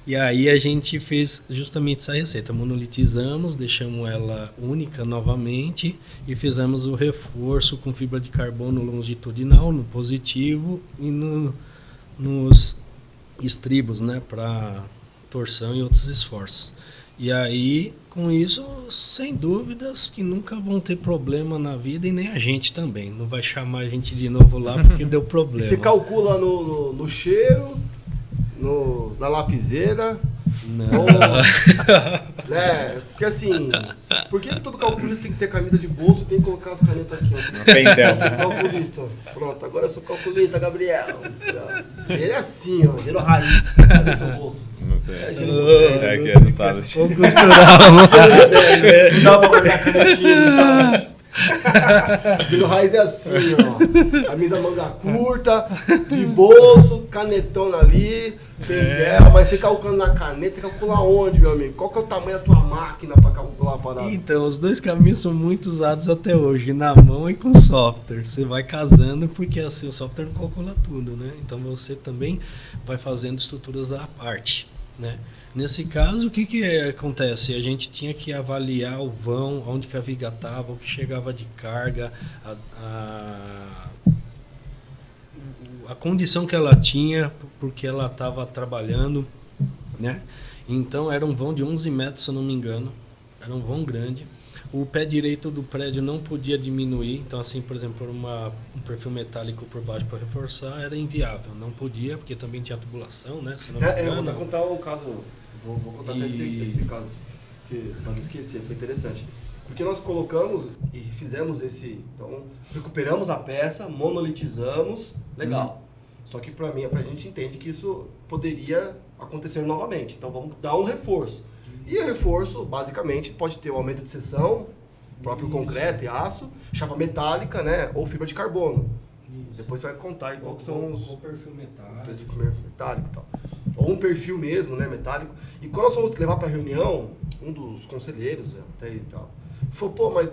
E aí a gente fez justamente essa receita, monolitizamos, deixamos ela única novamente e fizemos o reforço com fibra de carbono longitudinal no positivo e nos estribos, né, para torção e outros esforços. E aí, com isso, sem dúvidas que nunca vão ter problema na vida e nem a gente também. Não vai chamar a gente de novo lá porque deu problema. E você calcula no cheiro, na lapiseira? Não. Ou, né? Porque assim, por que todo calculista tem que ter camisa de bolso e tem que colocar as canetas aqui? Ó? Pentel. Você é calculista. Pronto, agora eu sou calculista, Gabriel. Gênero é assim, ó. Gênero raiz. Cadê seu bolso? Não sei. É Aqui é do tablet. Vamos costurar, Não dá pra guardar a canetinha no tablet. Gênero raiz é assim, ó. Camisa manga curta, de bolso, canetona ali, pentel, mas você calculando na caneta, você calcula onde, meu amigo? Qual que é o tamanho da tua máquina para calcular a parada? Então, os dois caminhos são muito usados até hoje, na mão e com software. Você vai casando porque assim o software não calcula tudo, né? Então você também vai fazendo estruturas à parte, né? Nesse caso, o que acontece? A gente tinha que avaliar o vão, onde que a viga estava, o que chegava de carga, a condição que ela tinha, porque ela estava trabalhando, né? Então era um vão de 11 metros, se eu não me engano, era um vão grande. O pé direito do prédio não podia diminuir, então assim, por exemplo, um perfil metálico por baixo para reforçar era inviável, não podia, porque também tinha tubulação, né? Se não me engano. Eu vou contar um caso, vou contar até esse caso, para não esquecer, foi interessante. Porque nós colocamos e fizemos então, recuperamos a peça, monolitizamos, legal. Só que para a gente entende que isso poderia acontecer novamente. Então vamos dar um reforço. E o reforço, basicamente, pode ter o aumento de seção, próprio concreto e aço, chapa metálica, né, ou fibra de carbono. Depois você vai contar aí qual que são os... O perfil metálico. Metálico e tal. Ou um perfil mesmo, né, metálico. E quando nós fomos levar para reunião, um dos conselheiros até e tal, falou, pô, mas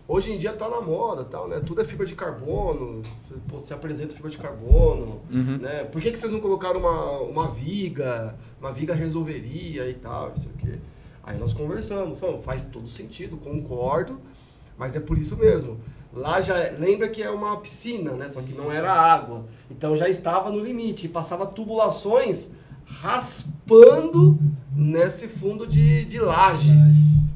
hoje em dia tá na moda, tal, né? Tudo é fibra de carbono, você apresenta fibra de carbono, né? Por que vocês não colocaram uma viga? Uma viga resolveria e tal, não sei o quê. Aí nós conversamos, falamos, faz todo sentido, concordo, mas é por isso mesmo. Lá já, lembra que é uma piscina, né? Só que não era água. Então já estava no limite, e passava tubulações raspando nesse fundo de laje.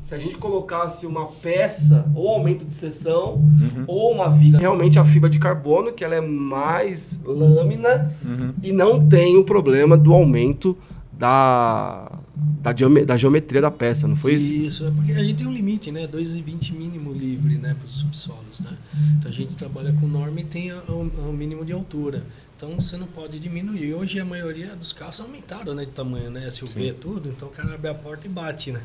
Se a gente colocasse uma peça, ou aumento de seção, ou uma viga, realmente a fibra de carbono, que ela é mais lâmina, e não tem o problema do aumento da geometria da peça, não foi isso? Isso, porque a gente tem um limite, né? 2,20 mínimo livre, né, para os subsolos, né? Então a gente trabalha com norma e tem o mínimo de altura. Então você não pode diminuir. Hoje a maioria dos carros aumentaram, né, de tamanho, né? SUV é tudo, então o cara abre a porta e bate, né?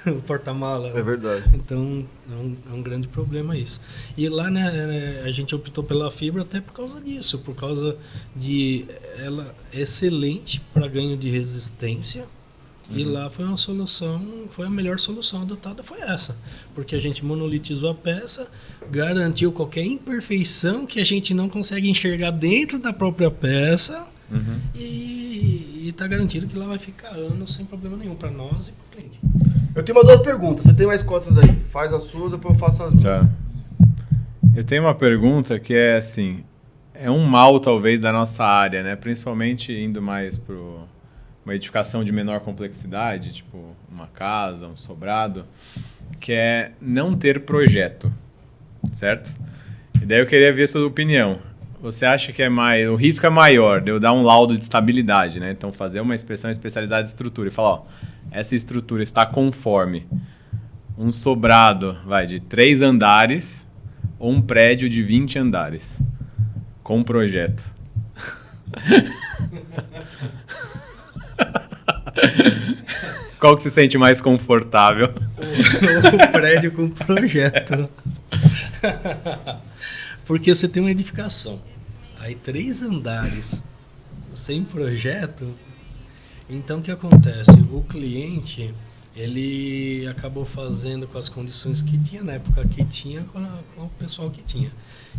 O porta-mala. É verdade. Então é um grande problema isso. E lá, né, a gente optou pela fibra até por causa disso, por causa de ela é excelente para ganho de resistência. E lá foi uma solução, foi a melhor solução adotada, foi essa. Porque a gente monolitizou a peça, garantiu qualquer imperfeição que a gente não consegue enxergar dentro da própria peça e está garantido que lá vai ficar anos sem problema nenhum para nós e para o cliente. Eu tenho uma duas perguntas, você tem mais quantas aí? Faz as suas, depois eu faço as minhas. Eu tenho uma pergunta que é assim, é um mal talvez da nossa área, né? Principalmente indo mais para uma edificação de menor complexidade, tipo uma casa, um sobrado, que é não ter projeto, certo? E daí eu queria ver a sua opinião. Você acha que o risco é maior de eu dar um laudo de estabilidade, né? Então fazer uma inspeção especializada de estrutura e falar, ó, essa estrutura está conforme um sobrado, de 3 andares ou um prédio de 20 andares com projeto. Qual que se sente mais confortável? O prédio com projeto. Porque você tem uma edificação, aí 3 andares sem projeto, então o que acontece? O cliente, ele acabou fazendo com as condições que tinha na época que tinha, com o pessoal que tinha.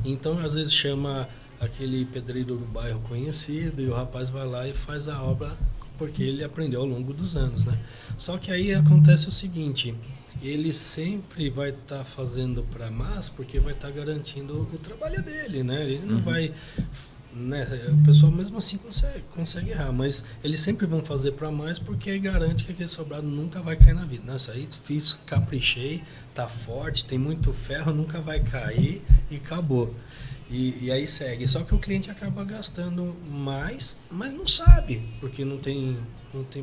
Então às vezes chama aquele pedreiro do bairro conhecido e o rapaz vai lá e faz a obra porque ele aprendeu ao longo dos anos, né? Só que aí acontece o seguinte, ele sempre vai estar fazendo para mais porque vai estar garantindo o trabalho dele, né? Ele não vai, né? O pessoal mesmo assim consegue errar, mas eles sempre vão fazer para mais porque garante que aquele sobrado nunca vai cair na vida. Isso aí fiz, caprichei, tá forte, tem muito ferro, nunca vai cair e acabou. E aí segue. Só que o cliente acaba gastando mais, mas não sabe, porque não tem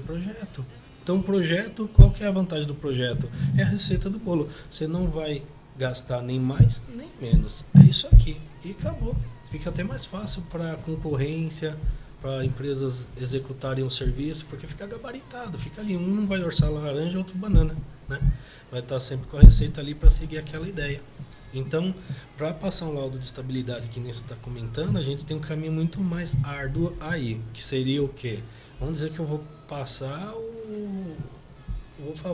projeto. Então o projeto, qual que é a vantagem do projeto? É a receita do bolo. Você não vai gastar nem mais, nem menos. É isso aqui. E acabou. Fica até mais fácil para concorrência, para empresas executarem um serviço, porque fica gabaritado. Fica ali, um vai orçar laranja, outro banana, né? Vai estar sempre com a receita ali para seguir aquela ideia. Então, para passar um laudo de estabilidade que nem você está comentando, a gente tem um caminho muito mais árduo aí, que seria o quê? Vamos dizer que eu vou passar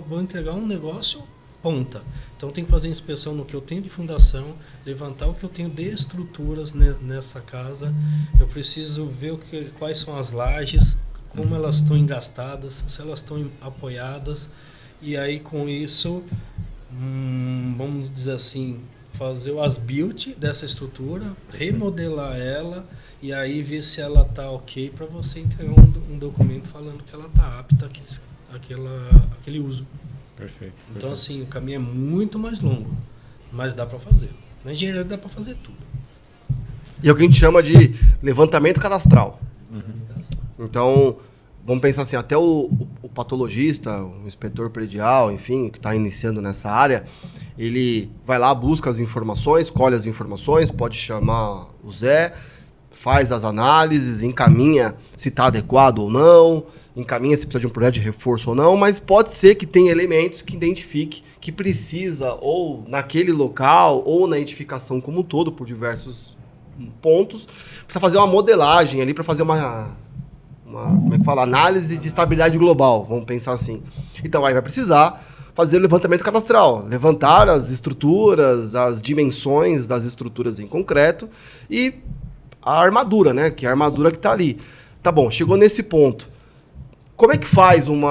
vou entregar um negócio ponta. Então, tem que fazer inspeção no que eu tenho de fundação, levantar o que eu tenho de estruturas nessa casa. Eu preciso ver quais são as lajes, como elas estão engastadas, se elas estão apoiadas. E aí, com isso, vamos dizer assim, fazer o as-built dessa estrutura, remodelar ela e aí ver se ela está ok para você entregar um documento falando que ela está apta àquele uso. Perfeito. Então, assim, o caminho é muito mais longo, mas dá para fazer. Na engenharia dá para fazer tudo. E é o que a gente chama de levantamento cadastral. Então, vamos pensar assim, até o patologista, o inspetor predial, enfim, que está iniciando nessa área, ele vai lá, busca as informações, colhe as informações, pode chamar o Zé, faz as análises, encaminha se está adequado ou não, encaminha se precisa de um projeto de reforço ou não, mas pode ser que tenha elementos que identifique que precisa ou naquele local ou na edificação como um todo, por diversos pontos, precisa fazer uma modelagem ali para fazer uma como é que fala? Análise de estabilidade global, vamos pensar assim. Então aí vai precisar fazer o levantamento cadastral, levantar as estruturas, as dimensões das estruturas em concreto e a armadura, né? Que é a armadura que está ali. Tá bom, chegou nesse ponto. Como é que faz um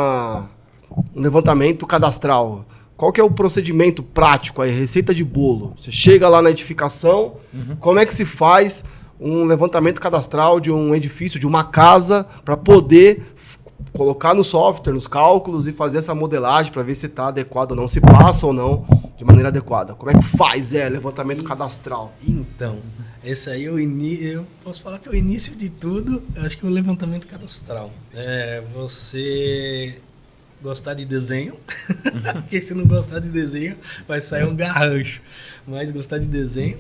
levantamento cadastral? Qual que é o procedimento prático aí, receita de bolo? Você chega lá na edificação, como é que se faz um levantamento cadastral de um edifício, de uma casa, para poder colocar no software, nos cálculos e fazer essa modelagem para ver se está adequado ou não, se passa ou não de maneira adequada. Como é que faz levantamento cadastral? Então, esse aí eu posso falar que é o início de tudo, acho que é o levantamento cadastral. Você gostar de desenho, porque se não gostar de desenho, vai sair um garrancho. Mas gostar de desenho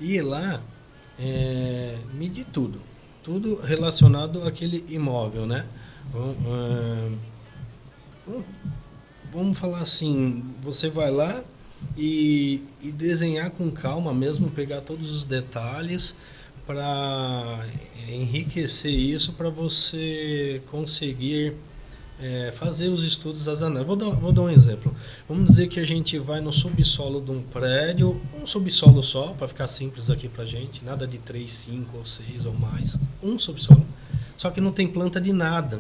e ir lá medir tudo relacionado àquele imóvel, né? Vamos falar assim, você vai lá e desenhar com calma mesmo, pegar todos os detalhes para enriquecer isso, para você conseguir fazer os estudos, as análises. Vou dar um exemplo. Vamos dizer que a gente vai no subsolo de um prédio, um subsolo só, para ficar simples aqui para gente, nada de 3, 5 ou 6 ou mais, um subsolo. Só que não tem planta de nada.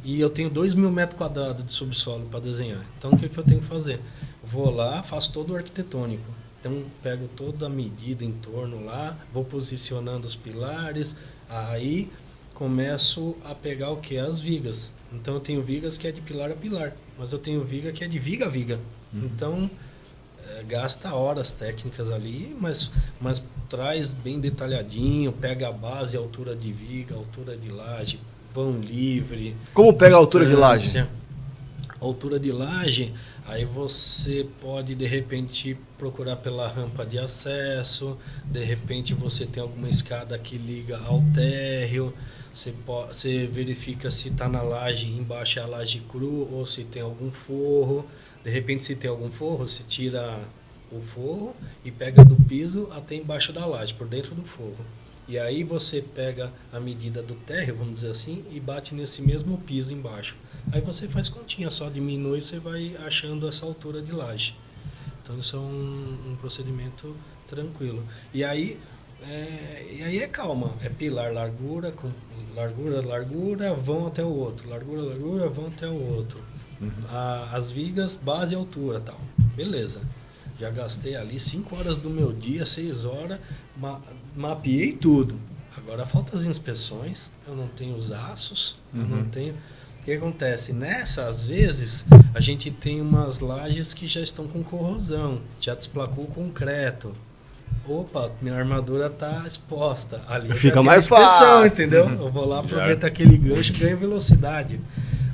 E eu tenho 2.000 metros quadrados de subsolo para desenhar. Então, o que eu tenho que fazer? Vou lá, faço todo o arquitetônico. Então, pego toda a medida em torno lá, vou posicionando os pilares, aí começo a pegar o que? As vigas. Então, eu tenho vigas que é de pilar a pilar, mas eu tenho viga que é de viga a viga. Então, gasta horas técnicas ali, mas traz bem detalhadinho, pega a base, a altura de viga, a altura de laje, vão livre. Como pega a altura de laje? A altura de laje, aí você pode, de repente, procurar pela rampa de acesso, de repente você tem alguma escada que liga ao térreo, você verifica se está na laje, embaixo é a laje cru ou se tem algum forro. De repente, se tem algum forro, você tira o forro e pega do piso até embaixo da laje, por dentro do forro. E aí você pega a medida do térreo, vamos dizer assim, e bate nesse mesmo piso embaixo. Aí você faz continha, só diminui e você vai achando essa altura de laje. Então isso é um procedimento tranquilo. E aí é calma, é pilar, largura, com largura, vão até o outro. Largura, vão até o outro. As vigas, base e altura, tal. Beleza. Já gastei ali 5 horas do meu dia, 6 horas, mapeei tudo. Agora falta as inspeções, eu não tenho os aços, eu não tenho... O que acontece? Nessa, às vezes, a gente tem umas lajes que já estão com corrosão, já desplacou o concreto. Opa, minha armadura está exposta. Ali fica mais fácil, entendeu? Eu vou lá, aproveito aquele gancho e ganho velocidade.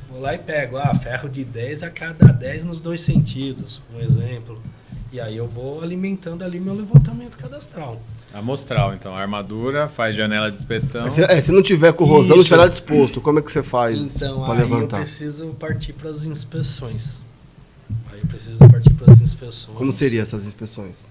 Vou lá e pego, ferro de 10 a cada 10 nos 2 sentidos, um exemplo. E aí eu vou alimentando ali meu levantamento cadastral. Amostral, então. A armadura faz janela de inspeção. Se não tiver corrosão, não tiver nada disposto, como é que você faz para levantar? Então, aí eu preciso partir para as inspeções. Como seriam essas inspeções?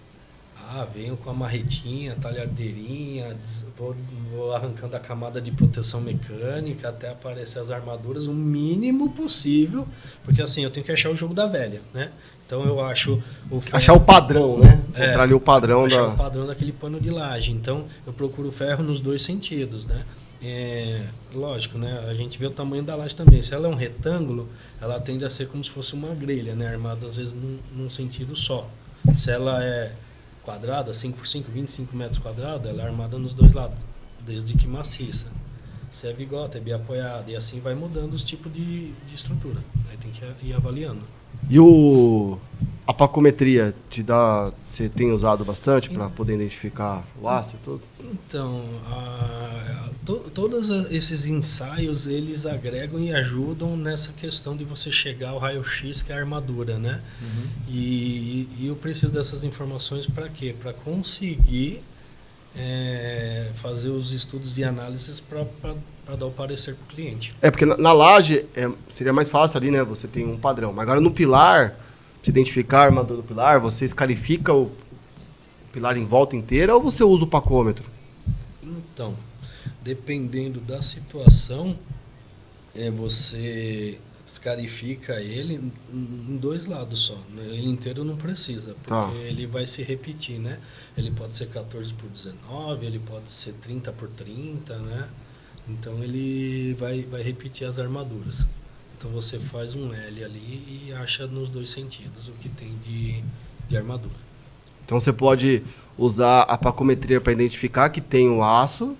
Venho com a marretinha, talhadeirinha, vou arrancando a camada de proteção mecânica até aparecer as armaduras o mínimo possível, porque assim, eu tenho que achar o jogo da velha, né? Então eu acho achar o padrão, né? Encontrar ali o padrão o padrão daquele pano de laje. Então eu procuro ferro nos 2 sentidos, né? Lógico, né? A gente vê o tamanho da laje também. Se ela é um retângulo, ela tende a ser como se fosse uma grelha, né? Armada às vezes num sentido só. Se ela é quadrada, 5 por 5, 25 metros quadrados, ela é armada nos 2 lados, desde que maciça. Se é bigota, é biapoiada, e assim vai mudando os tipos de estrutura. Aí tem que ir avaliando. E a pacometria você tem usado bastante para poder identificar o aço e tudo? Então, todos esses ensaios, eles agregam e ajudam nessa questão de você chegar ao raio-x, que é a armadura, né? E eu preciso dessas informações para quê? Para conseguir fazer os estudos de análises para dar o parecer para o cliente. Porque na laje seria mais fácil ali, né? Você tem um padrão. Mas agora no pilar, se identificar a armadura do pilar, você escarifica o pilar em volta inteira ou você usa o pacômetro? Então, dependendo da situação, você escarifica ele em 2 lados só. Ele inteiro não precisa, porque ele vai se repetir, né? Ele pode ser 14 por 19, ele pode ser 30 por 30, né? Então ele vai repetir as armaduras. Então você faz um L ali e acha nos 2 sentidos o que tem de armadura. Então você pode usar a pacometria para identificar que tem o aço.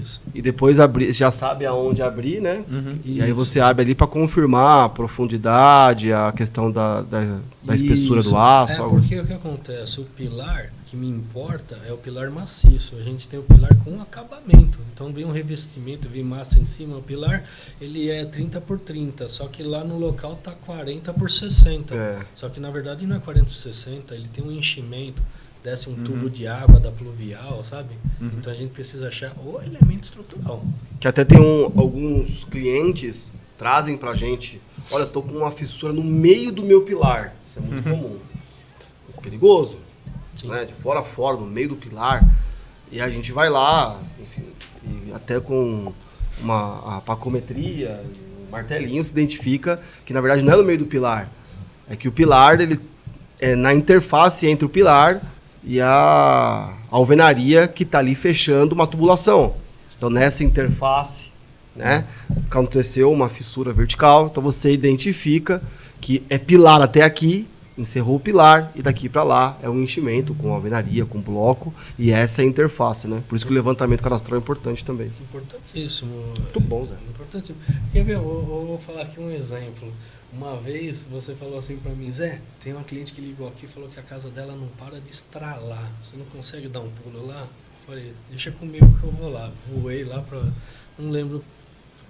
Isso. E depois abrir, já sabe aonde abrir, né? E aí você abre ali para confirmar a profundidade, a questão da espessura do aço. Porque o que acontece? O pilar que me importa é o pilar maciço. A gente tem o pilar com acabamento. Então vem um revestimento, vem massa em cima. O pilar ele é 30 por 30, só que lá no local tá 40 por 60. Só que na verdade não é 40 por 60, ele tem um enchimento. Desce um tubo de água da pluvial, sabe? Então a gente precisa achar o elemento estrutural. Que até tem alguns clientes trazem pra gente, olha, eu tô com uma fissura no meio do meu pilar. Isso é muito comum. É perigoso, né? De fora a fora, no meio do pilar. E a gente vai lá, enfim, e até com a pacometria, um martelinho, se identifica que na verdade não é no meio do pilar. É que o pilar, ele é na interface entre o pilar e a alvenaria que está ali fechando uma tubulação. Então, nessa interface, né, aconteceu uma fissura vertical, então você identifica que é pilar até aqui, encerrou o pilar, e daqui para lá é um enchimento com alvenaria, com bloco, e essa é a interface, né? Por isso que o levantamento cadastral é importante também. Importantíssimo. Muito bom, Zé. Importantíssimo. Quer ver? Eu vou falar aqui um exemplo. Uma vez você falou assim pra mim, Zé, tem uma cliente que ligou aqui e falou que a casa dela não para de estralar. Você não consegue dar um pulo lá? Eu falei, deixa comigo que eu vou lá. Voei lá pra... Não lembro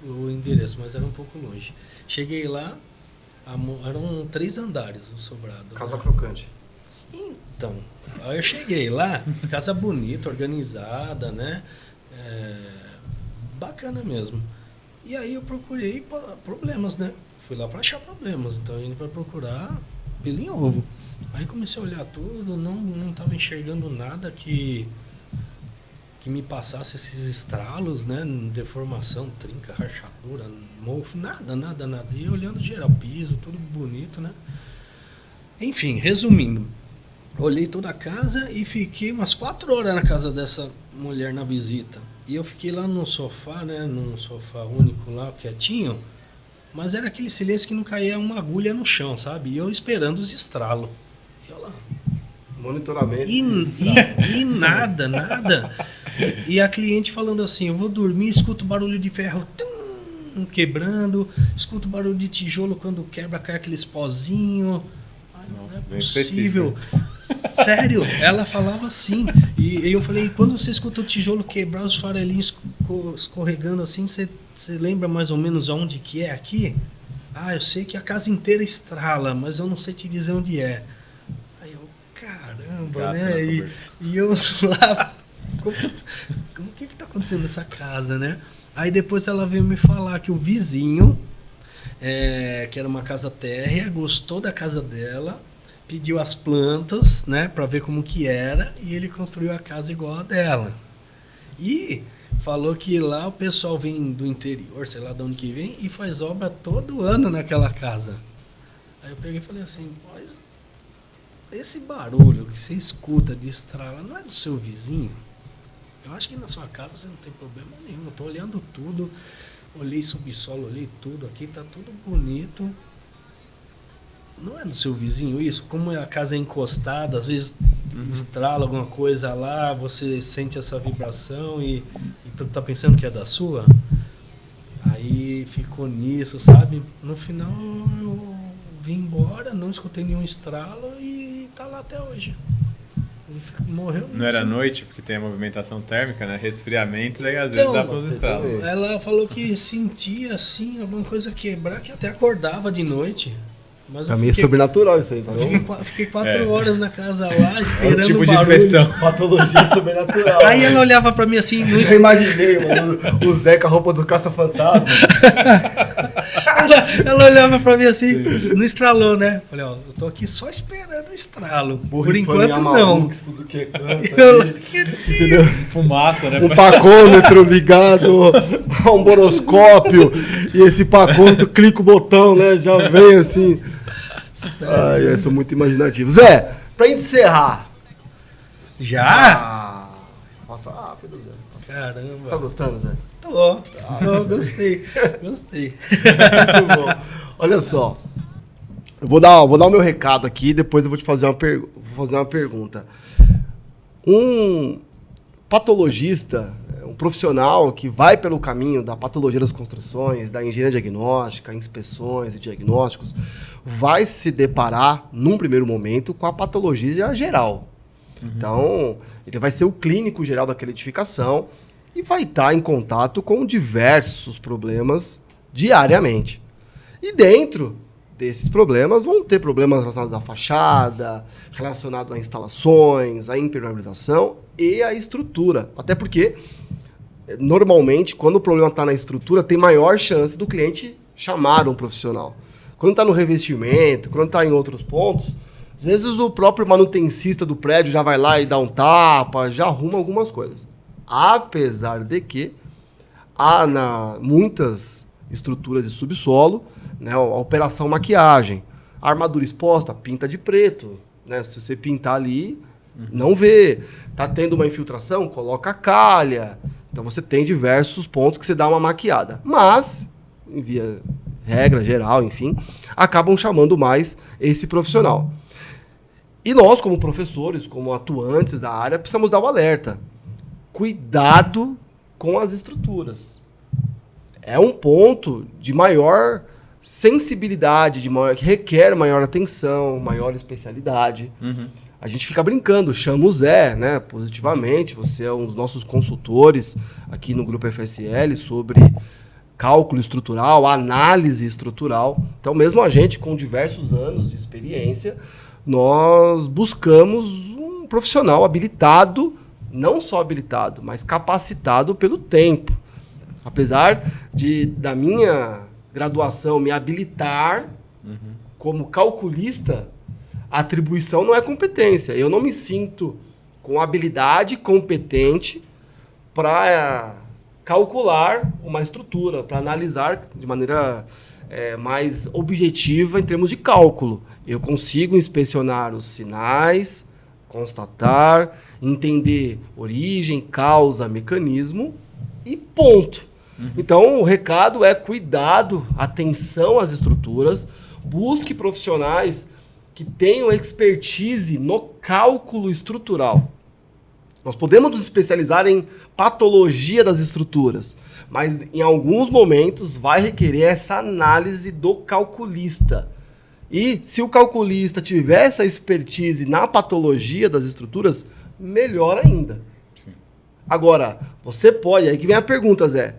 o endereço, mas era um pouco longe. Cheguei lá, eram 3 andares o sobrado. Casa crocante. Então, aí eu cheguei lá, casa bonita, organizada, né? Bacana mesmo. E aí eu procurei problemas, né? Fui lá para achar problemas, então a gente vai procurar pelo em ovo. Aí comecei a olhar tudo, não estava enxergando nada que me passasse esses estralos, né? Deformação, trinca, rachadura, mofo, nada. E olhando geral, piso, tudo bonito, né? Enfim, resumindo, olhei toda a casa e fiquei umas 4 horas na casa dessa mulher na visita. E eu fiquei lá no sofá, né? Num sofá único lá, quietinho. Mas era aquele silêncio que não caía uma agulha no chão, sabe? E eu esperando os estralos. E olha lá. Monitoramento. E nada. E a cliente falando assim, eu vou dormir, escuto barulho de ferro quebrando, escuto barulho de tijolo quando quebra, cai aqueles pozinhos. Não é possível. Sério, ela falava assim. E eu falei, quando você escuta o tijolo quebrar, os farelinhos escorregando assim, você lembra mais ou menos onde que é aqui? Ah, eu sei que a casa inteira estrala, mas eu não sei te dizer onde é. Aí eu, caramba, gato, né? E eu lá, como que tá acontecendo nessa casa, né? Aí depois ela veio me falar que o vizinho, que era uma casa térrea, gostou da casa dela, pediu as plantas, né, para ver como que era, e ele construiu a casa igual a dela. E falou que lá o pessoal vem do interior, sei lá de onde que vem, e faz obra todo ano naquela casa. Aí eu peguei e falei assim, mas esse barulho que você escuta de estrala não é do seu vizinho? Eu acho que na sua casa você não tem problema nenhum. Eu tô olhando tudo, olhei subsolo, olhei tudo aqui, tá tudo bonito. Não é do seu vizinho isso? Como a casa é encostada, às vezes estrala alguma coisa lá, você sente essa vibração e tá pensando que é da sua? Aí ficou nisso, sabe? No final eu vim embora, não escutei nenhum estralo e tá lá até hoje. Morreu nisso. Não era noite, porque tem a movimentação térmica, né? Resfriamento, daí às vezes dá para os estralos. Ela falou que sentia assim, alguma coisa quebrar, que até acordava de noite. Mas pra mim é sobrenatural isso aí, tá vendo? Fiquei 4 horas na casa lá, esperando tipo o barulho. De inspeção. Patologia sobrenatural. Aí ela olhava pra mim assim... Eu imaginei, mano, o Zé com a roupa do caça-fantasma. Ela olhava pra mim assim, não estralou, né? Falei, ó, eu tô aqui só esperando o estralo. Por enquanto, não. Tudo que canta, Eu Fumaça, né? um pacômetro ligado a um boroscópio. E esse pacômetro clica o botão, né? Já vem assim. Ai, eu sou muito imaginativo. Zé, pra encerrar. Já? Passa rápido, Zé. Caramba. Tá gostando, Zé? Tô, gostei. Gostei. Muito bom. Olha só. Eu vou dar o meu recado aqui, depois eu vou te fazer uma pergunta. Um patologista, um profissional que vai pelo caminho da patologia das construções, da engenharia diagnóstica, inspeções e diagnósticos, vai se deparar, num primeiro momento, com a patologia geral. Então, ele vai ser o clínico geral daquela edificação e vai estar em contato com diversos problemas diariamente. E dentro desses problemas vão ter problemas relacionados à fachada, relacionados a instalações, à impermeabilização e à estrutura. Até porque, normalmente, quando o problema está na estrutura, tem maior chance do cliente chamar um profissional. Quando está no revestimento, quando está em outros pontos, às vezes o próprio manutencista do prédio já vai lá e dá um tapa, já arruma algumas coisas. Apesar de que há muitas estruturas de subsolo, né, a operação maquiagem, a armadura exposta, pinta de preto, né, se você pintar ali, não vê. Tá tendo uma infiltração, coloca calha. Então você tem diversos pontos que você dá uma maquiada. Mas, em via regra geral, enfim, acabam chamando mais esse profissional. E nós, como professores, como atuantes da área, precisamos dar o alerta. Cuidado com as estruturas. É um ponto de maior sensibilidade, que requer maior atenção, maior especialidade. A gente fica brincando, chama o Zé, né, positivamente. Você é um dos nossos consultores aqui no Grupo FSL sobre cálculo estrutural, análise estrutural. Então, mesmo a gente com diversos anos de experiência, nós buscamos um profissional habilitado, não só habilitado, mas capacitado pelo tempo. Apesar da minha graduação me habilitar como calculista, a atribuição não é competência. Eu não me sinto com habilidade competente para calcular uma estrutura, para analisar de maneira mais objetiva em termos de cálculo. Eu consigo inspecionar os sinais, constatar, entender origem, causa, mecanismo e ponto. Então, o recado é cuidado, atenção às estruturas, busque profissionais que tenham expertise no cálculo estrutural. Nós podemos nos especializar em patologia das estruturas, mas em alguns momentos vai requerer essa análise do calculista. E se o calculista tiver essa expertise na patologia das estruturas, melhor ainda. Sim. Agora, você pode, aí que vem a pergunta, Zé.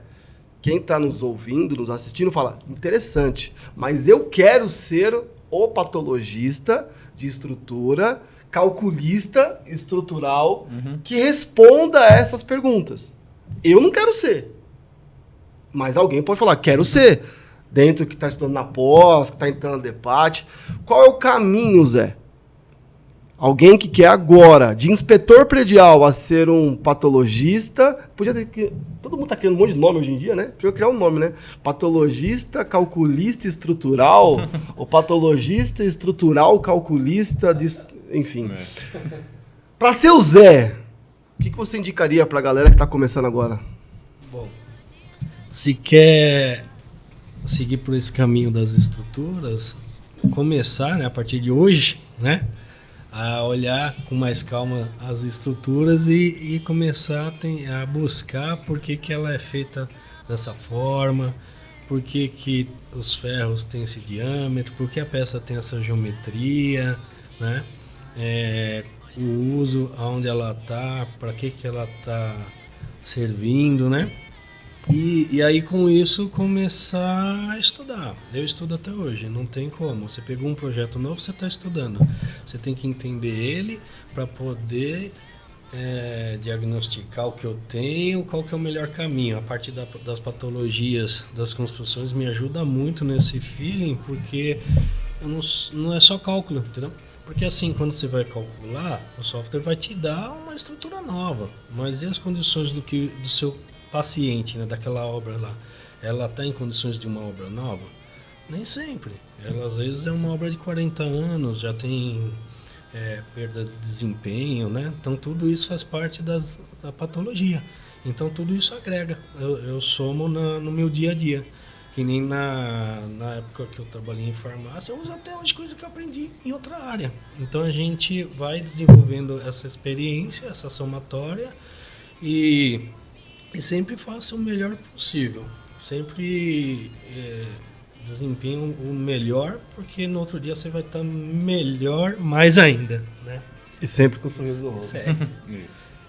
Quem está nos ouvindo, nos assistindo, fala, interessante, mas eu quero ser o patologista de estrutura, calculista estrutural, que responda a essas perguntas. Eu não quero ser. Mas alguém pode falar, quero ser. Dentro que está estudando na pós, que está entrando no debate. Qual é o caminho, Zé? Alguém que quer agora, de inspetor predial a ser um patologista, podia ter que... Todo mundo está criando um monte de nome hoje em dia, né? Podia criar um nome, né? Patologista, calculista estrutural, ou patologista estrutural, calculista, enfim. Para ser o Zé, o que você indicaria para a galera que está começando agora? Bom, se quer seguir por esse caminho das estruturas, começar, né, a partir de hoje, né? A olhar com mais calma as estruturas e começar a buscar por que ela é feita dessa forma, por que os ferros têm esse diâmetro, por que a peça tem essa geometria, né? O uso, aonde ela está, para que ela está servindo, né? E aí com isso começar a estudar. Eu estudo até hoje, não tem como. Você pegou um projeto novo, você está estudando. Você tem que entender ele para poder diagnosticar o que eu tenho, qual que é o melhor caminho. A parte das patologias das construções me ajuda muito nesse feeling, porque não é só cálculo, entendeu? Porque assim, quando você vai calcular, o software vai te dar uma estrutura nova, mas e as condições do seu paciente, né, daquela obra lá? Ela está em condições de uma obra nova? Nem sempre. Ela às vezes é uma obra de 40 anos, já tem perda de desempenho, né? Então tudo isso faz parte da patologia. Então tudo isso agrega. Eu somo no meu dia a dia. Que nem na época que eu trabalhei em farmácia, eu uso até hoje coisa que eu aprendi em outra área. Então a gente vai desenvolvendo essa experiência, essa somatória e sempre faça o melhor possível. Sempre desempenho o melhor, porque no outro dia você vai estar melhor mais ainda, né? E sempre com o sorriso do rosto. Sério.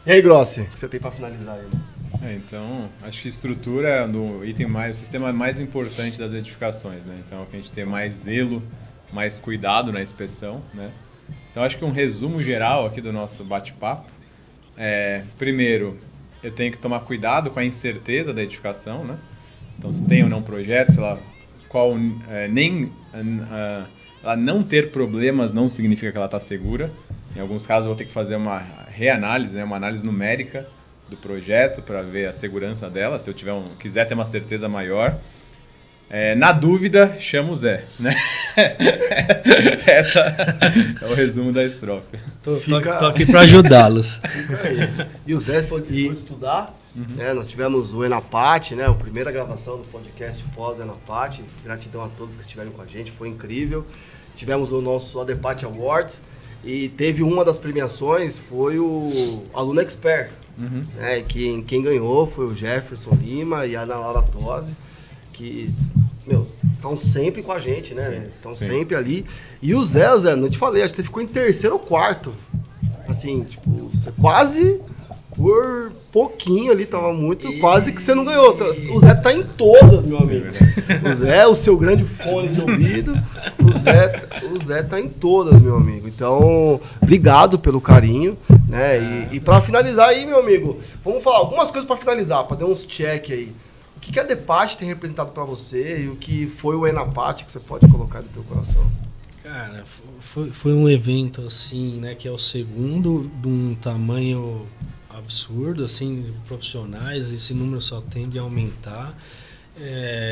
E aí, Grossi, o que você tem para finalizar aí? Então, acho que estrutura é o sistema mais importante das edificações, né? Então, a gente tem mais zelo, mais cuidado na inspeção, né? Então, acho que um resumo geral aqui do nosso bate-papo primeiro, eu tenho que tomar cuidado com a incerteza da edificação, né? Então, se tem ou não projeto, sei lá, ela não ter problemas não significa que ela está segura. Em alguns casos, eu vou ter que fazer uma reanálise, né? Uma análise numérica do projeto para ver a segurança dela, se eu quiser ter uma certeza maior. Na dúvida, chama o Zé, né? Essa é o resumo da estrofe. Tô aqui para ajudá-los. E o Zé pode estudar, né? Nós tivemos o Enapate, né? A primeira gravação do podcast pós-Enapate. Gratidão a todos que estiveram com a gente, foi incrível. Tivemos o nosso Adepate Awards e teve uma das premiações, foi o Aluno Expert. Né? Quem ganhou foi o Jefferson Lima e a Ana Laura Tosi, que estão sempre com a gente, né? Estão sempre ali. E o Zé, não te falei, acho que você ficou em terceiro ou quarto. Assim, tipo, você quase por pouquinho ali, tava muito, quase que você não ganhou. O Zé tá em todas, meu amigo. O Zé, o seu grande fone de ouvido, o Zé tá em todas, meu amigo. Então, obrigado pelo carinho, né? E para finalizar aí, meu amigo, vamos falar algumas coisas para finalizar, para dar uns check aí. O que a Adepate tem representado para você e o que foi o Enapate que você pode colocar no teu coração? Cara, foi um evento assim, né, que é o segundo de um tamanho absurdo, assim, de profissionais, esse número só tende a aumentar.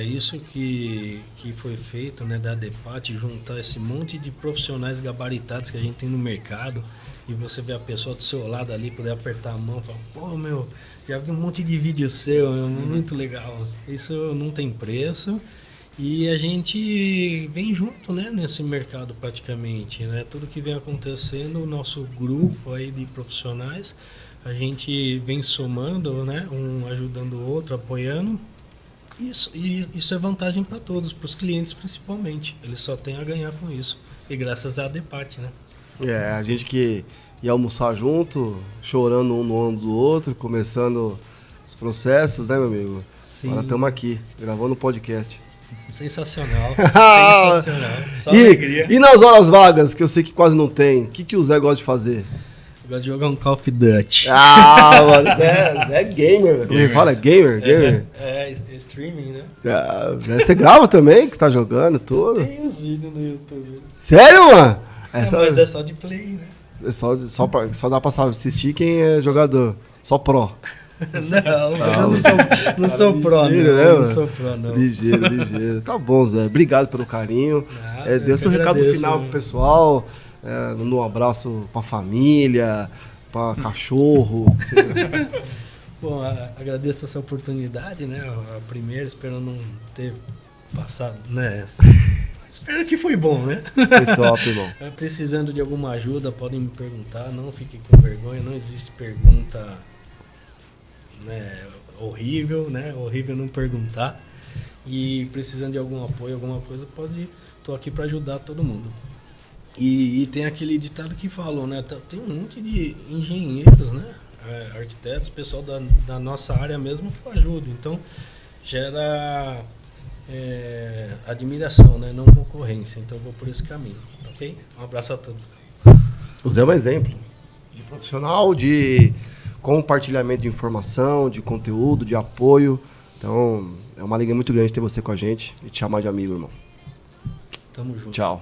Isso que foi feito, né, da Adepate, juntar esse monte de profissionais gabaritados que a gente tem no mercado, e você vê a pessoa do seu lado ali, poder apertar a mão e falar, pô, já vi um monte de vídeo seu, muito legal. Isso não tem preço. E a gente vem junto, né, nesse mercado praticamente, né? Tudo que vem acontecendo, o nosso grupo aí de profissionais, a gente vem somando, né, um ajudando o outro, apoiando. Isso é vantagem para todos, para os clientes principalmente. Eles só têm a ganhar com isso. E graças à Adepate, né? A gente que ia almoçar junto, chorando um no ombro do outro, começando os processos, né, meu amigo? Sim. Agora estamos aqui, gravando um podcast. Sensacional, sensacional. Só alegria. E nas horas vagas, que eu sei que quase não tem, o que o Zé gosta de fazer? Eu gosto de jogar um Call of Duty. Mano, Zé é gamer. Como ele fala? Gamer? É streaming, né? Você grava também, que você tá jogando tudo? Tem os vídeos no YouTube. Sério, mano? Mas é só de play, né? Só dá pra assistir quem é jogador. Só pro. Não, mas eu não sou pro, não sou pro, não. Ligeiro. Tá bom, Zé. Obrigado pelo carinho. Dê seu recado final pro pessoal. Um abraço pra família, pra cachorro. Bom, agradeço essa oportunidade, né? A primeira, espero não ter passado, né? Espero que foi bom, né? Foi top, irmão. Precisando de alguma ajuda, podem me perguntar. Não fiquem com vergonha, não existe pergunta, né, horrível, né? Horrível não perguntar. E precisando de algum apoio, alguma coisa, tô aqui para ajudar todo mundo. E tem aquele ditado que falam, né? Tem um monte de engenheiros, né? Arquitetos, pessoal da nossa área mesmo que ajuda. Então, gera admiração, né? Não concorrência. Então, eu vou por esse caminho, ok? Um abraço a todos. O Zé é um exemplo. de profissional, de compartilhamento de informação, de conteúdo, de apoio. Então, é uma alegria muito grande ter você com a gente e te chamar de amigo, irmão. Tamo junto. Tchau.